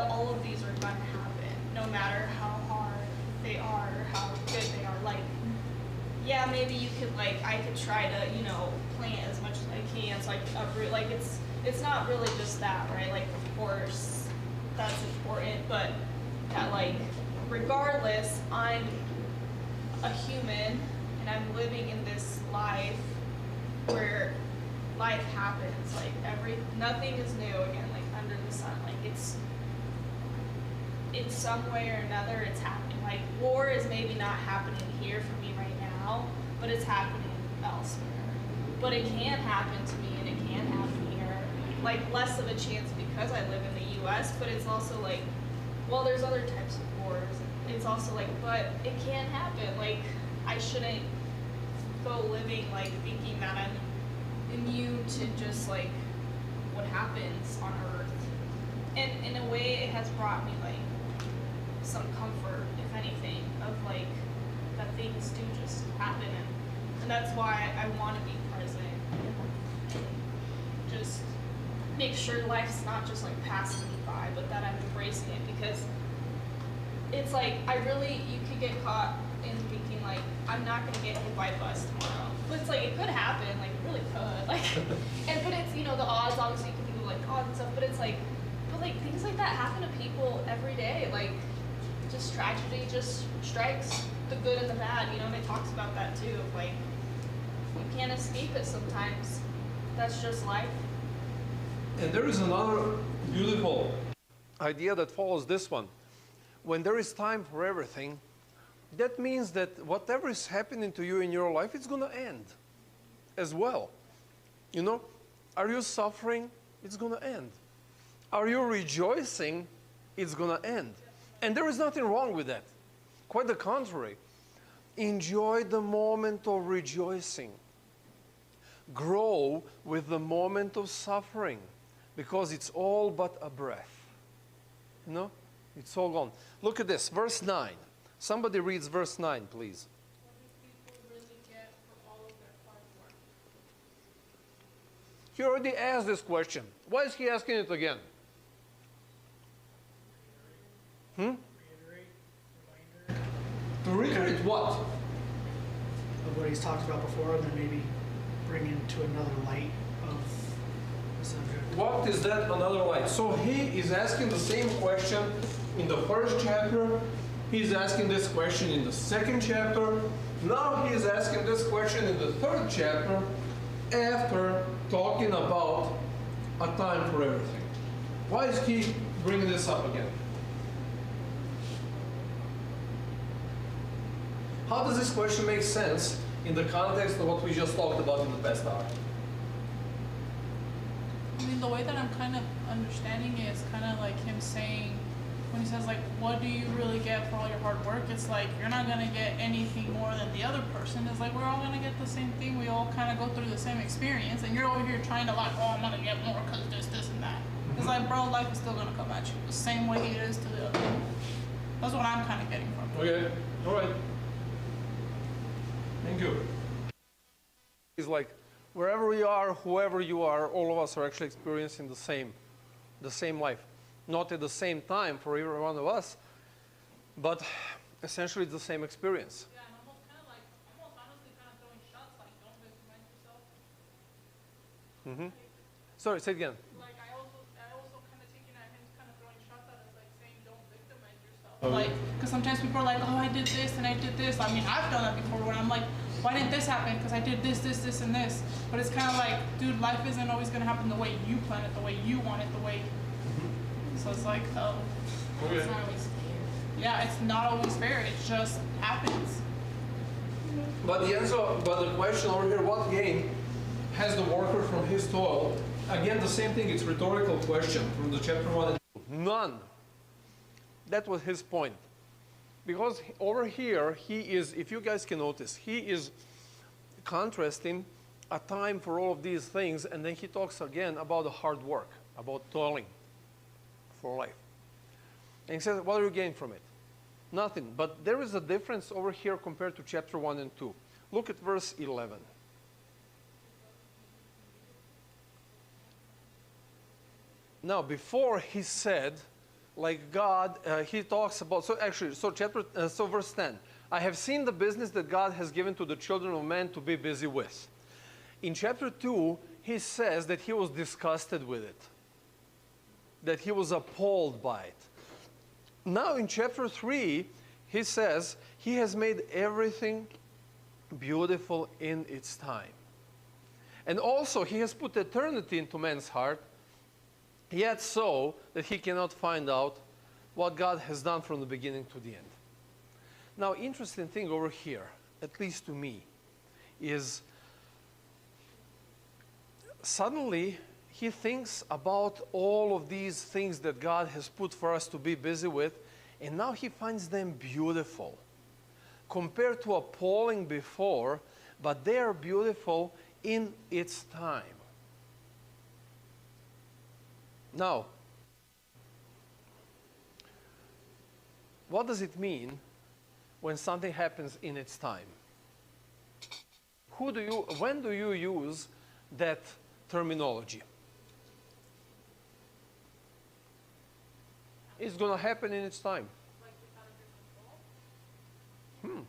all of these are gonna happen, no matter how hard they are or how good they are. Like, yeah, maybe you could I could try to, plant as much as I can, so I can uproot. Like, it's not really just that, right? Like, of course, that's important, but that regardless, I'm a human and I'm living in this life where life happens. Nothing is new again, under the sun. It's in some way or another, it's happening. War is maybe not happening here for me right now, but it's happening elsewhere. But it can happen to me, and it can happen here. Less of a chance because I live in the U.S., but it's also there's other types of wars. It's also but it can happen. I shouldn't go living thinking that I'm immune to just what happens on Earth. And in a way, it has brought me some comfort, if anything, of that things do just happen, and that's why I want to be present and just make sure life's not just passing me by, but that I'm embracing it, because it's you could get caught in thinking I'm not gonna get hit by a bus tomorrow, but it's it could happen, it really could, but it's the odds, obviously you can think of odds and stuff, but it's but things like that happen to people every day. Just tragedy just strikes the good and the bad, and it talks about that too, of you can't escape it sometimes. That's just life. And there is another beautiful idea that follows this one. When there is time for everything, that means that whatever is happening to you in your life, it's going to end as well. Are you suffering? It's going to end. Are you rejoicing? It's going to end. And there is nothing wrong with that. Quite the contrary. Enjoy the moment of rejoicing. Grow with the moment of suffering, because it's all but a breath. It's all gone. Look at this, verse 9. Somebody reads verse 9, please. What do people really get for all of their hard work? He already asked this question. Why is he asking it again? Reiterate, reminder To reiterate what? of what he's talked about before, and then maybe bring into another light of the subject. What is that another light? So he is asking the same question in the first chapter. He's asking this question in the second chapter. Now he's asking this question in the third chapter after talking about a time for everything. Why is he bringing this up again? How does this question make sense in the context of what we just talked about in the past hour? I mean, the way that I'm kind of understanding it is kind of like him saying, when he says like, what do you really get for all your hard work? It's like, you're not going to get anything more than the other person. It's like, we're all going to get the same thing. We all kind of go through the same experience. And you're over here trying to like, oh, I'm going to get more because this, and that. It's like, bro, life is still going to come at you the same way it is to the other. That's what I'm kind of getting from it. Okay, all right. Thank you. It's like, wherever we are, whoever you are, all of us are actually experiencing the same life. Not at the same time for every one of us, but essentially it's the same experience. Yeah, and almost kind of like, almost honestly kind of throwing shots like, don't victimize yourself. Sorry, say it again. Like, I also kind of taking at him kind of throwing shots at us, like saying, don't victimize yourself. Okay. Like, because sometimes people are like, oh, I did this and I did this. I mean, I've done that before when I'm like, why didn't this happen? Because I did this, and this. But it's kind of like, dude, life isn't always going to happen the way you plan it, the way you want it, the way. So it's like, oh, Okay. It's not always fair. yeah, it's not always fair. It just happens. But the question over here, what gain has the worker from his toil? Again, the same thing, it's a rhetorical question from the chapter 1 and 2. None. That was his point. Because over here, he is, if you guys can notice, he is contrasting a time for all of these things, and then he talks again about the hard work, about toiling for life. And he says, what do you gain from it? Nothing. But there is a difference over here compared to chapter 1 and 2. Look at verse 11. Now, before he said, like God, he talks about, so verse 10. I have seen the business that God has given to the children of men to be busy with. In chapter 2, he says that he was disgusted with it, that he was appalled by it. Now in chapter 3, he says he has made everything beautiful in its time. And also he has put eternity into man's heart, yet so that he cannot find out what God has done from the beginning to the end. Now, interesting thing over here, at least to me, is suddenly he thinks about all of these things that God has put for us to be busy with, and now he finds them beautiful. Compared to appalling before, but they are beautiful in its time. Now, what does it mean when something happens in its time? When do you use that terminology? It's going to happen in its time. Like without your control?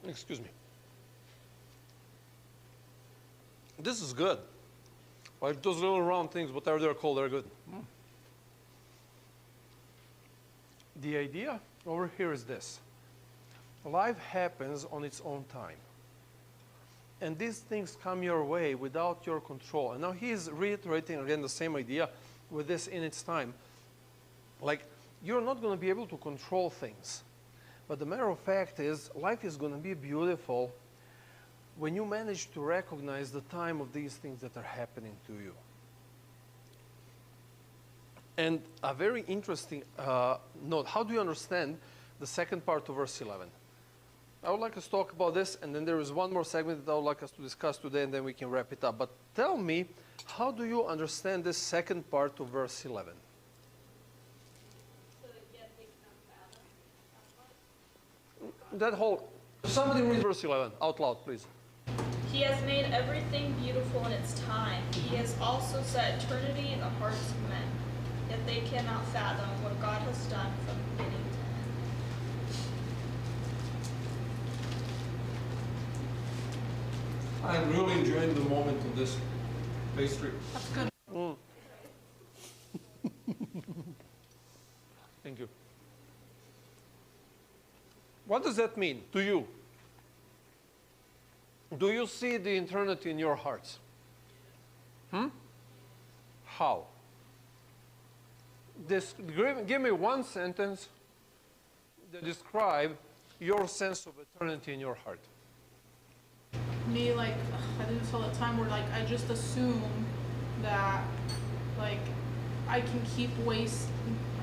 Excuse me. This is good. Like those little round things, whatever they're called, they're good. The idea over here is this. Life happens on its own time. And these things come your way without your control. And now he's reiterating again the same idea with this in its time. Like, you're not going to be able to control things. But the matter of fact is, life is going to be beautiful when you manage to recognize the time of these things that are happening to you. And a very interesting note, how do you understand the second part of verse 11? I would like us to talk about this, and then there is one more segment that I would like us to discuss today, and then we can wrap it up. But tell me, how do you understand this second part of verse 11? So that yet they cannot fathom. That whole, somebody read verse 11 out loud, please. He has made everything beautiful in its time. He has also set eternity in the hearts of men. Yet they cannot fathom what God has done from beginning to end. I'm really enjoying the moment of this pastry. That's good. does that mean to you? Do you see the eternity in your hearts? How? Give me one sentence that describe your sense of eternity in your heart. Me, like, I do this all the time where, like, I just assume that, like, I can keep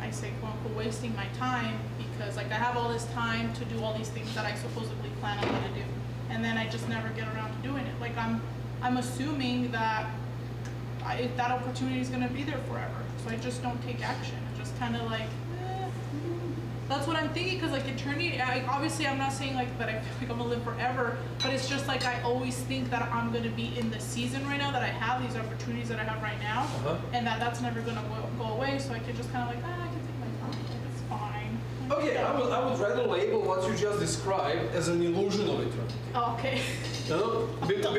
I say, quote unquote, wasting my time because, like, I have all this time to do all these things that I supposedly plan on gonna do. And then I just never get around to doing it. Like, I'm assuming that that opportunity is gonna be there forever. So I just don't take action. I just kind of like, that's what I'm thinking, because like eternity, obviously I'm not saying like that I feel like I'm gonna live forever, but it's just like I always think that I'm gonna be in the season right now, that I have these opportunities that I have right now, and that's never gonna go away, so I can just kind of like, I can take my time, like, it's fine. Okay, I would rather label what you just described as an illusion of eternity. Oh, okay. No, because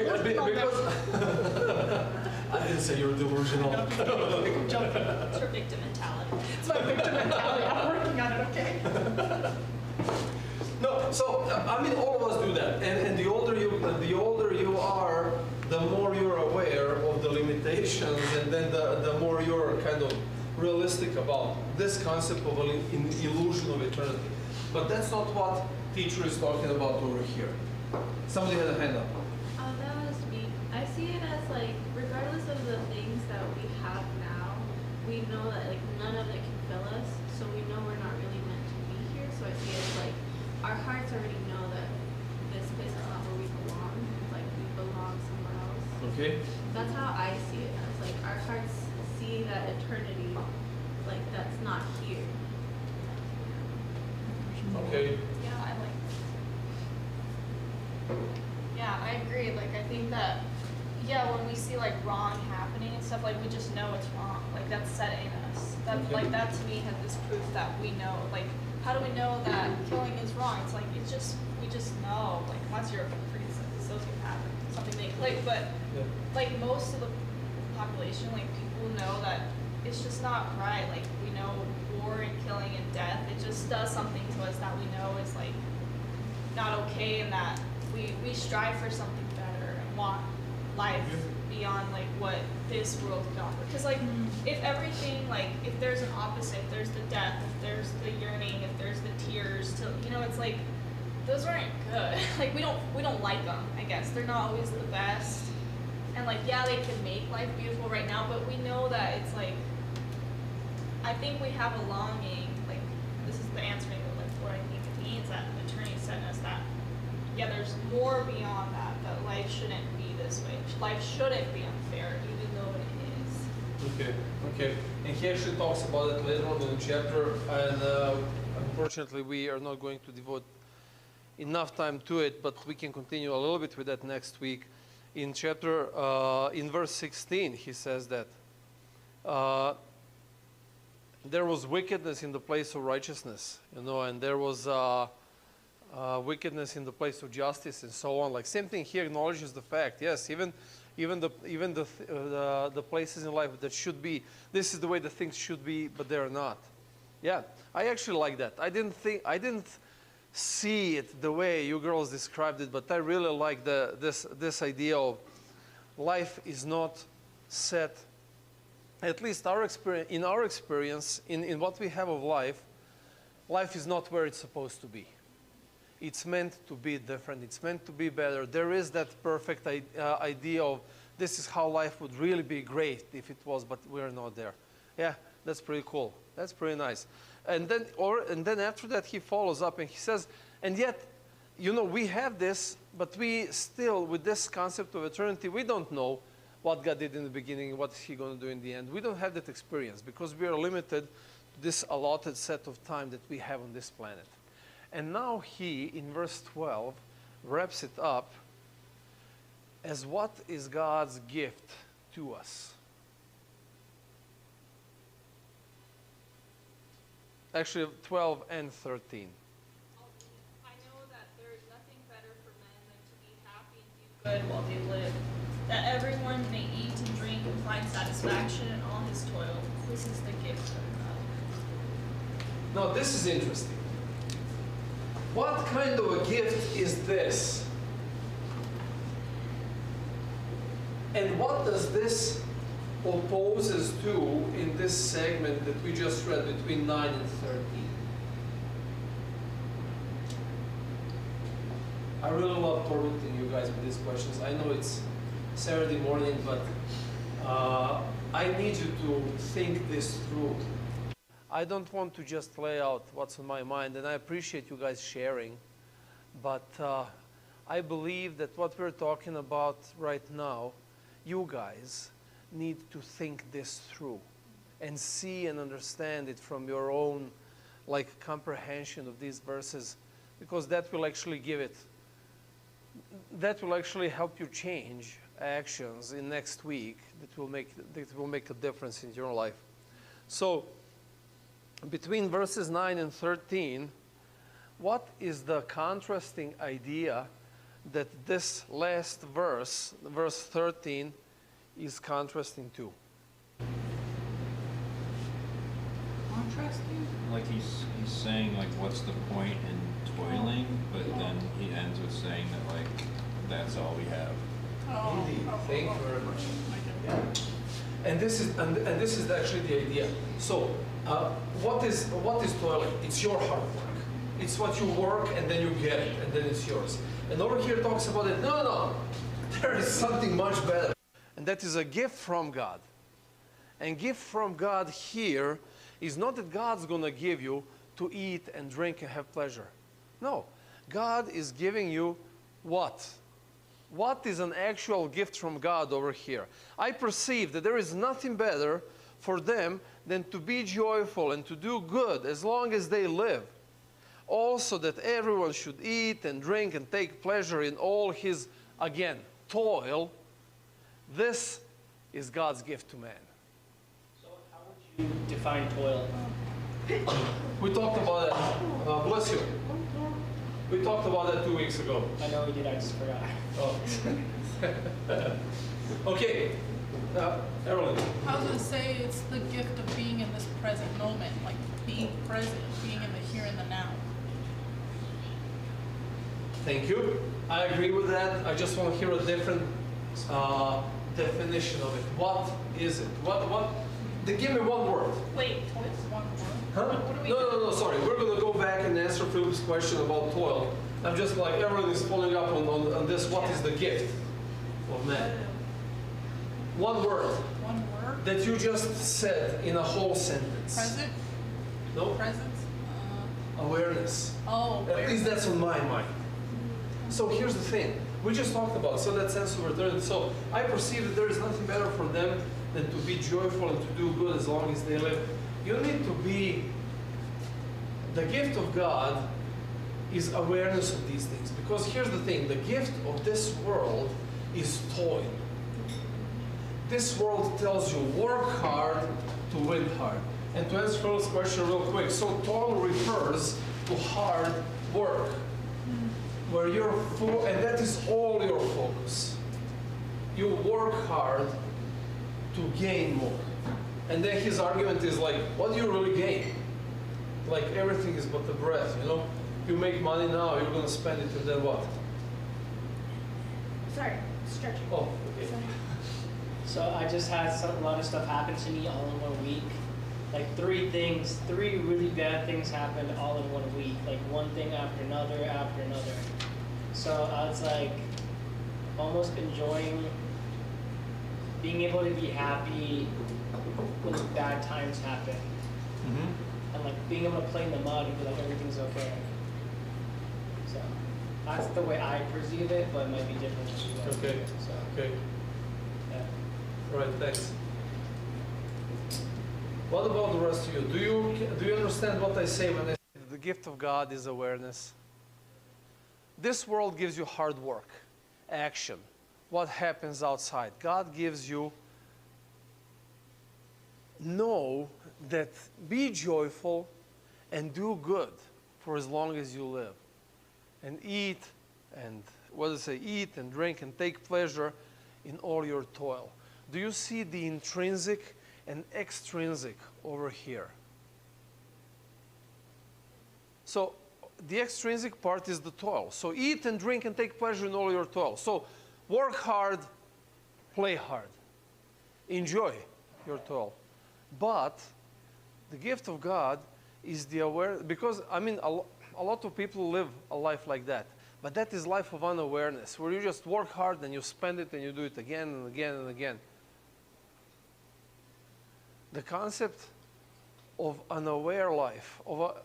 I didn't say you're delusional. I'm jumping. It's her victim mentality. It's my victim mentality. I'm working on it, okay? No, so I mean, all of us do that, and the older you are, the more you're aware of the limitations, and then the more you're kind of realistic about this concept of an illusion of eternity. But that's not what teacher is talking about over here. Somebody had a hand up. Oh, that was me. I see it as like, regardless of the things that we have now, we know that like none of it can fill us, so we know we're not really meant to be here. So I see it as like, our hearts already know that this place is not where we belong. Like we belong somewhere else. Okay. That's how I see it as like, our hearts see that eternity, like that's not here. Okay. Yeah, I agree. Like, I think that, yeah, when we see like wrong happening and stuff, like we just know it's wrong. Like that's set in us. That Okay. like that to me has this proof that we know. Like, how do we know that killing is wrong? It's like we just know. Like unless you're a freaking sociopath or something they click, but Yeah. like most of the population, like people know that it's just not right. Like we know war and killing and death. It just does something to us that we know is like not okay, and that we strive for something better and want life beyond like what this world can offer. Because like if everything, like if there's an opposite, if there's the death, if there's the yearning, if there's the tears, to it's like those aren't good. Like we don't like them. I guess they're not always the best. And like yeah, they can make life beautiful right now, but we know that it's like I think we have a longing. Like this is the answering of like what I think it means that eternity set in us that. Yeah, there's more beyond that, that life shouldn't be this way. Life shouldn't be unfair, even though it is. Okay, okay. And he actually talks about it later on in the chapter, and unfortunately we are not going to devote enough time to it, but we can continue a little bit with that next week. In chapter, in verse 16, he says that there was wickedness in the place of righteousness, and there was wickedness in the place of justice, and so on. Like same thing here acknowledges the fact. Yes, even the places in life that should be. This is the way the things should be, but they are not. Yeah, I actually like that. I didn't see it the way you girls described it, but I really like this idea of life is not set. At least in our experience, in what we have of life, life is not where it's supposed to be. It's meant to be different. It's meant to be better. There is that perfect idea of this is how life would really be great if it was, but we're not there. Yeah, that's pretty cool. That's pretty nice. And then after that he follows up and he says, and yet, we have this, but we still, with this concept of eternity, we don't know what God did in the beginning, what is he going to do in the end. We don't have that experience because we are limited to this allotted set of time that we have on this planet. And now he, in verse 12, wraps it up as what is God's gift to us. Actually, 12 and 13. I know that there is nothing better for men than to be happy and do good while they live, that everyone may eat and drink and find satisfaction in all his toil. This is the gift of God. Now, this is interesting. What kind of a gift is this? And what does this opposes to in this segment that we just read between 9 and 13? I really love tormenting you guys with these questions. I know it's Saturday morning, but I need you to think this through. I don't want to just lay out what's on my mind, and I appreciate you guys sharing, but I believe that what we're talking about right now, you guys need to think this through and see and understand it from your own comprehension of these verses, because that will actually help you change actions in next week that will make a difference in your life. So between verses 9 and 13, what is the contrasting idea that this last verse, verse 13, is contrasting to? Contrasting? Like he's saying like what's the point in toiling, but then he ends with saying that like that's all we have. Oh, Indeed. oh, Thank you oh, very much. I get it. And this is actually the idea. So what is toiling? It's your hard work. It's what you work and then you get it and then it's yours. And over here talks about it. No. There is something much better. And that is a gift from God. And gift from God here is not that God's going to give you to eat and drink and have pleasure. No. God is giving you what? What is an actual gift from God over here? I perceive that there is nothing better for them than to be joyful and to do good as long as they live. Also that everyone should eat and drink and take pleasure in all his, again, toil. This is God's gift to man. So how would you define toil? We talked about that. Bless you. We talked about that 2 weeks ago. I know we did, I just forgot. Oh. Okay. Evelyn. I was gonna say it's the gift of being in this present moment, like being present, being in the here and the now. Thank you. I agree with that. I just want to hear a different definition of it. What is it? What? Give me one word. Wait, toil? One word. Huh? What do we No, sorry. We're going to go back and answer Philip's question about toil. I'm just like, everyone is following up on this. What is the gift of man? One word One word. that you just said in a whole sentence. Present. No? Presence. Awareness. Oh. At least that's on my mind. So here's the thing. We just talked about, so that sense of return. So I perceive that there is nothing better for them than to be joyful and to do good as long as they live. You need to be, the gift of God is awareness of these things. Because here's the thing, the gift of this world is toil. This world tells you work hard to win hard. And to answer Phil's question real quick, so toil refers to hard work. Where you're and that is all your focus. You work hard to gain more. And then his argument is like, what do you really gain? Like everything is but the breath, you know? You make money now, you're gonna spend it and then what? Sorry, stretching. Oh, okay. So I just had a lot of stuff happen to me all in 1 week. Like three really bad things happened all in 1 week. Like one thing after another after another. So I was like almost enjoying being able to be happy when the bad times happen. Mm-hmm. And like being able to play in the mud and be like everything's okay. So that's the way I perceive it, but it might be different for you guys. Okay. So Okay. yeah. All right, thanks. What about the rest of you? Do you understand what I say when I say the gift of God is awareness? This world gives you hard work, action, what happens outside. God gives you know that be joyful and do good for as long as you live. And eat and, what does it say, eat and drink and take pleasure in all your toil. Do you see the intrinsic and extrinsic over here? So the extrinsic part is the toil. So eat and drink and take pleasure in all your toil. So work hard, play hard, enjoy your toil. But the gift of God is the awareness, because I mean, a lot of people live a life like that. But that is life of unawareness, where you just work hard and you spend it and you do it again and again and again. The concept of an aware life,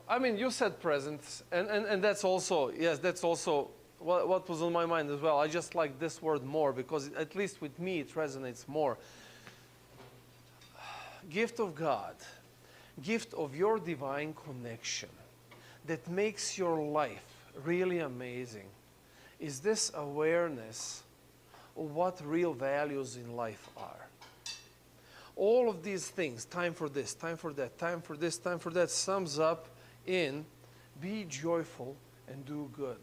I mean, you said presence, and that's also, yes, that's also what was on my mind as well. I just like this word more because at least with me it resonates more. Gift of God, gift of your divine connection that makes your life really amazing is this awareness of what real values in life are. All of these things, time for this, time for that, time for this, time for that, sums up in be joyful and do good.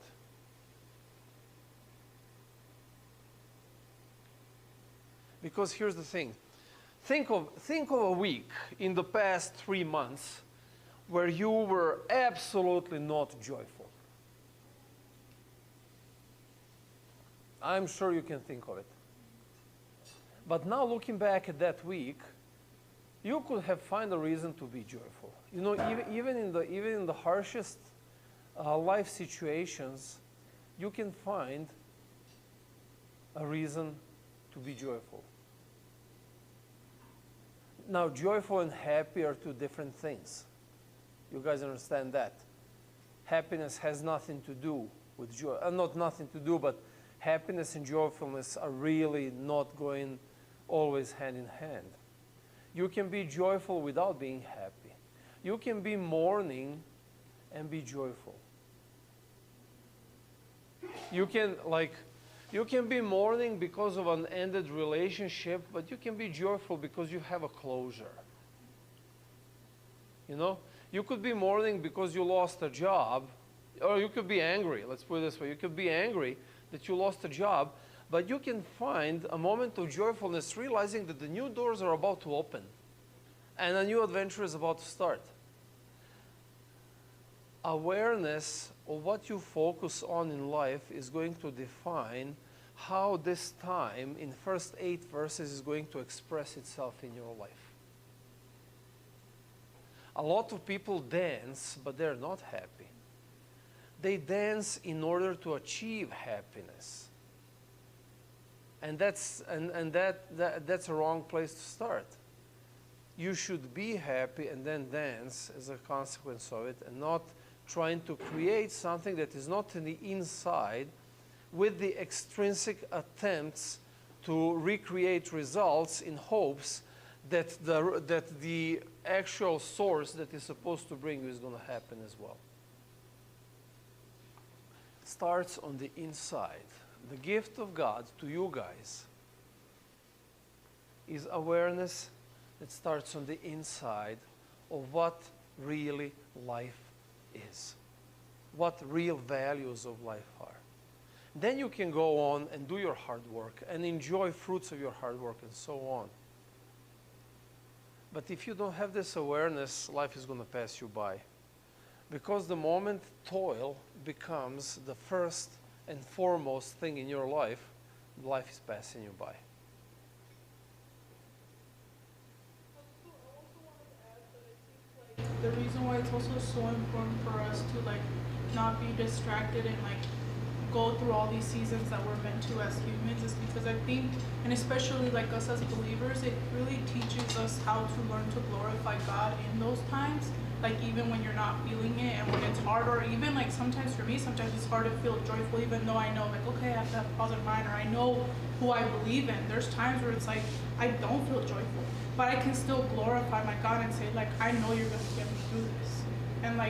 Because here's the thing. Think of a week in the past 3 months where you were absolutely not joyful. I'm sure you can think of it. But now looking back at that week, you could have found a reason to be joyful. You know, even in the harshest life situations, you can find a reason to be joyful. Now, joyful and happy are two different things. You guys understand that? Happiness has nothing to do with joy. Not nothing to do, but happiness and joyfulness are really not going always hand in hand. You can be joyful without being happy. You can be mourning and be joyful. You can be mourning because of an ended relationship, but you can be joyful because you have a closure. You know? You could be mourning because you lost a job, or you could be angry. Let's put it this way. You could be angry that you lost a job, but you can find a moment of joyfulness realizing that the new doors are about to open and a new adventure is about to start. Awareness of what you focus on in life is going to define how this time in first 8 verses is going to express itself in your life. A lot of people dance, but they're not happy. They dance in order to achieve happiness. And that's a wrong place to start. You should be happy and then dance as a consequence of it, and not trying to create something that is not in the inside with the extrinsic attempts to recreate results in hopes that the actual source that is supposed to bring you is going to happen as well. Starts on the inside. The gift of God to you guys is awareness that starts on the inside of what really life is, what real values of life are. Then you can go on and do your hard work and enjoy fruits of your hard work and so on. But if you don't have this awareness, life is going to pass you by. Because the moment toil becomes the first and foremost thing in your life, life is passing you by. The reason why it's also so important for us to not be distracted and go through all these seasons that we're meant to as humans is because I think, and especially us as believers, it really teaches us how to learn to glorify God in those times. Even when you're not feeling it and when it's hard, or even sometimes for me, sometimes it's hard to feel joyful even though I know okay, I have to have a positive mind, or I know who I believe in. There's times where it's I don't feel joyful, but I can still glorify my God and say I know you're going to get me through this. And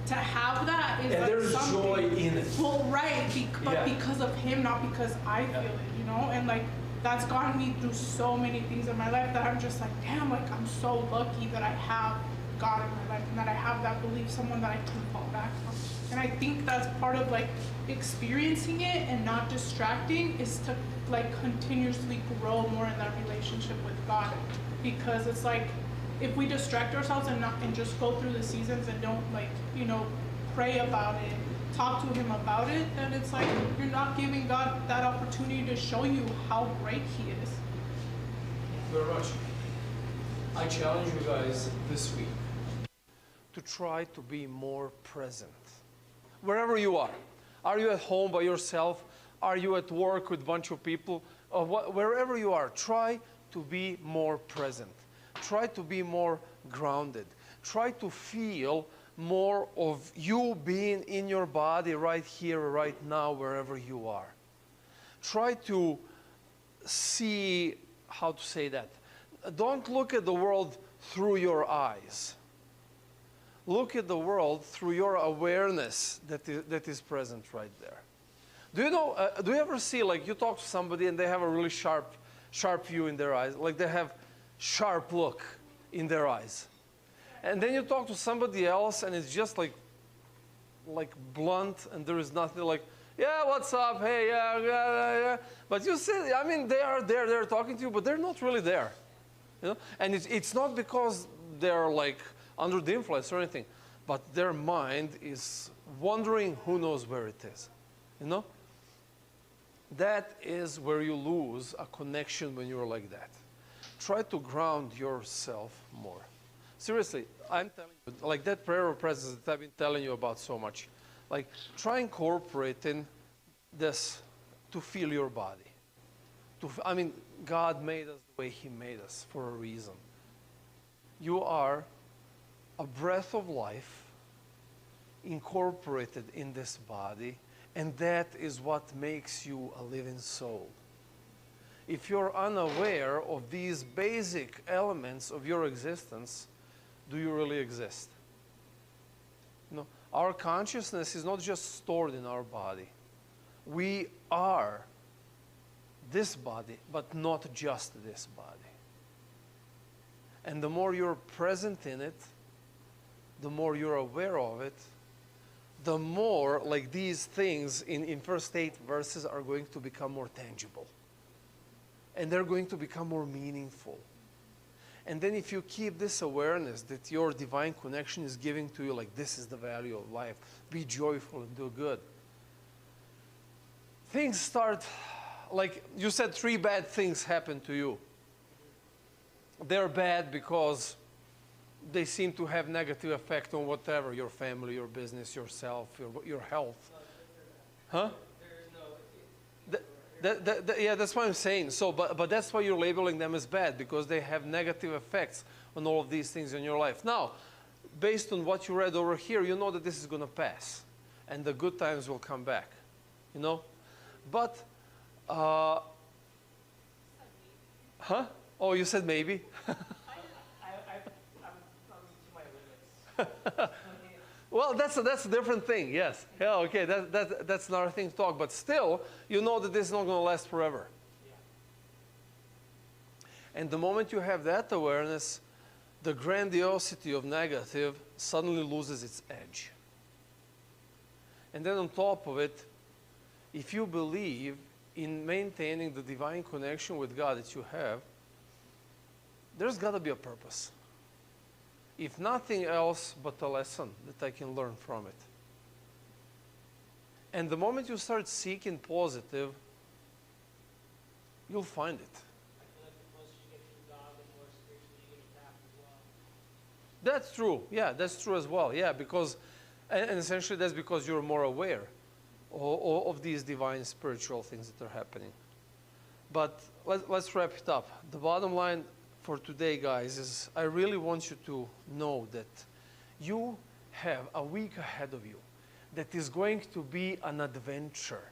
to have that is and there's something, joy in it. Well, right, but because of Him, not because I feel it, and that's gotten me through so many things in my life that I'm just damn, I'm so lucky that I have God in my life and that I have that belief, someone that I can fall back on. And I think that's part of experiencing it and not distracting is to continuously grow more in that relationship with God. Because it's if we distract ourselves and just go through the seasons and don't pray about it, talk to him about it, then it's like you're not giving God that opportunity to show you how great he is. Very much. I challenge you guys this week to try to be more present. Wherever you are. Are you at home by yourself? Are you at work with a bunch of people? Wherever you are, try to be more present. Try to be more grounded. Try to feel more of you being in your body right here, right now, wherever you are. Try to see, how to say that? Don't look at the world through your eyes. Look at the world through your awareness that is present right there. Do you know, do you ever see, like you talk to somebody and they have a really sharp view in their eyes, like they have sharp look in their eyes. And then you talk to somebody else and it's just like blunt and there is nothing like, yeah, what's up, hey, yeah. But you see, I mean, they are there, they're talking to you, but they're not really there. You know? And it's not because they're like under the influence or anything, but their mind is wondering who knows where it is. You know? That is where you lose a connection when you're like that. Try to ground yourself more. Seriously, I'm telling you, like that prayer of presence that I've been telling you about so much, like try incorporating this to feel your body. I mean, God made us the way He made us for a reason. You are a breath of life incorporated in this body, and that is what makes you a living soul. If you're unaware of these basic elements of your existence, do you really exist? You know, our consciousness is not just stored in our body. We are this body, but not just this body. And the more you're present in it, the more you're aware of it, the more like these things in first 8 verses are going to become more tangible. And they're going to become more meaningful. And then if you keep this awareness that your divine connection is giving to you, like this is the value of life, be joyful and do good. Things start, like you said, 3 bad things happen to you. They're bad because they seem to have negative effect on whatever, your family, your business, yourself, your health. Huh? Yeah, that's what I'm saying. So, but that's why you're labeling them as bad, because they have negative effects on all of these things in your life. Now, based on what you read over here, you know that this is going to pass, and the good times will come back, you know. But, huh? Oh, you said maybe. I'm to my limits. Well, that's a different thing, yes. Yeah, okay, that's another thing to talk. But still, you know that this is not going to last forever. Yeah. And the moment you have that awareness, the grandiosity of negative suddenly loses its edge. And then on top of it, if you believe in maintaining the divine connection with God that you have, there's got to be a purpose. If nothing else but a lesson that I can learn from it. And the moment you start seeking positive, you'll find it. I feel like the closer you get to God, the more spiritually you're going to tap as well. That's true. Yeah, that's true as well. Yeah, because, and essentially that's because you're more aware of these divine spiritual things that are happening. But let's wrap it up. The bottom line for today, guys, is I really want you to know that you have a week ahead of you that is going to be an adventure.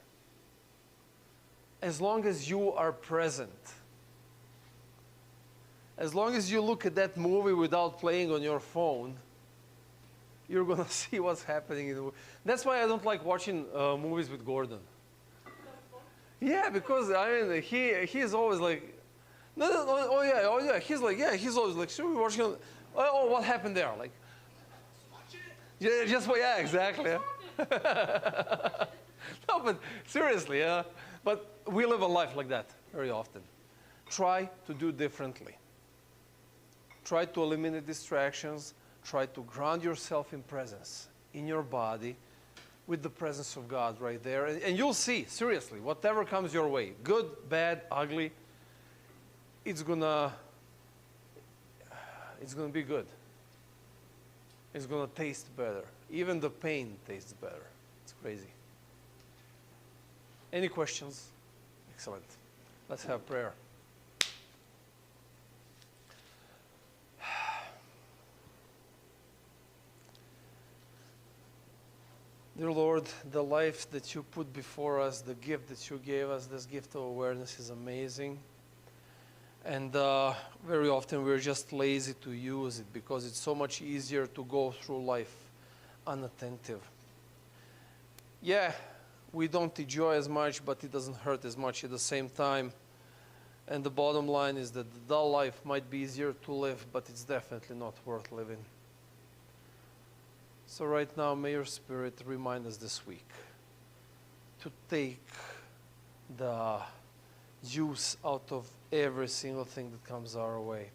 As long as you are present. As long as you look at that movie without playing on your phone, you're going to see what's happening in the movie. That's why I don't like watching movies with Gordon. Yeah, because I mean, he's always like, no, oh yeah, he's always like, should we watch it? Oh, what happened there? Like, watch it. Yeah, exactly. Yeah. No, but seriously, yeah. But we live a life like that very often. Try to do differently. Try to eliminate distractions. Try to ground yourself in presence. in your body with the presence of God right there. And you'll see, seriously, whatever comes your way, good, bad, ugly, it's gonna be good. It's gonna taste better. Even the pain tastes better. It's crazy. Any questions? Excellent. Let's have prayer. Dear Lord, the life that you put before us, the gift that you gave us, this gift of awareness is amazing. And very often we're just lazy to use it because it's so much easier to go through life unattentive. Yeah, we don't enjoy as much, but it doesn't hurt as much at the same time. And the bottom line is that the dull life might be easier to live, but it's definitely not worth living. So right now, may your Spirit remind us this week to take the juice out of every single thing that comes our way,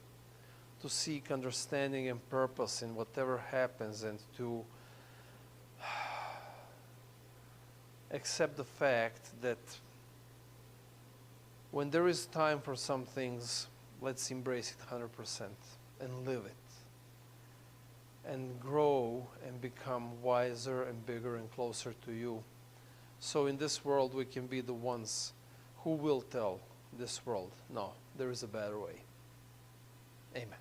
to seek understanding and purpose in whatever happens, and to accept the fact that when there is time for some things, let's embrace it 100% and live it, and grow and become wiser and bigger and closer to you. So in this world, we can be the ones who will tell this world, no, there is a better way. Amen.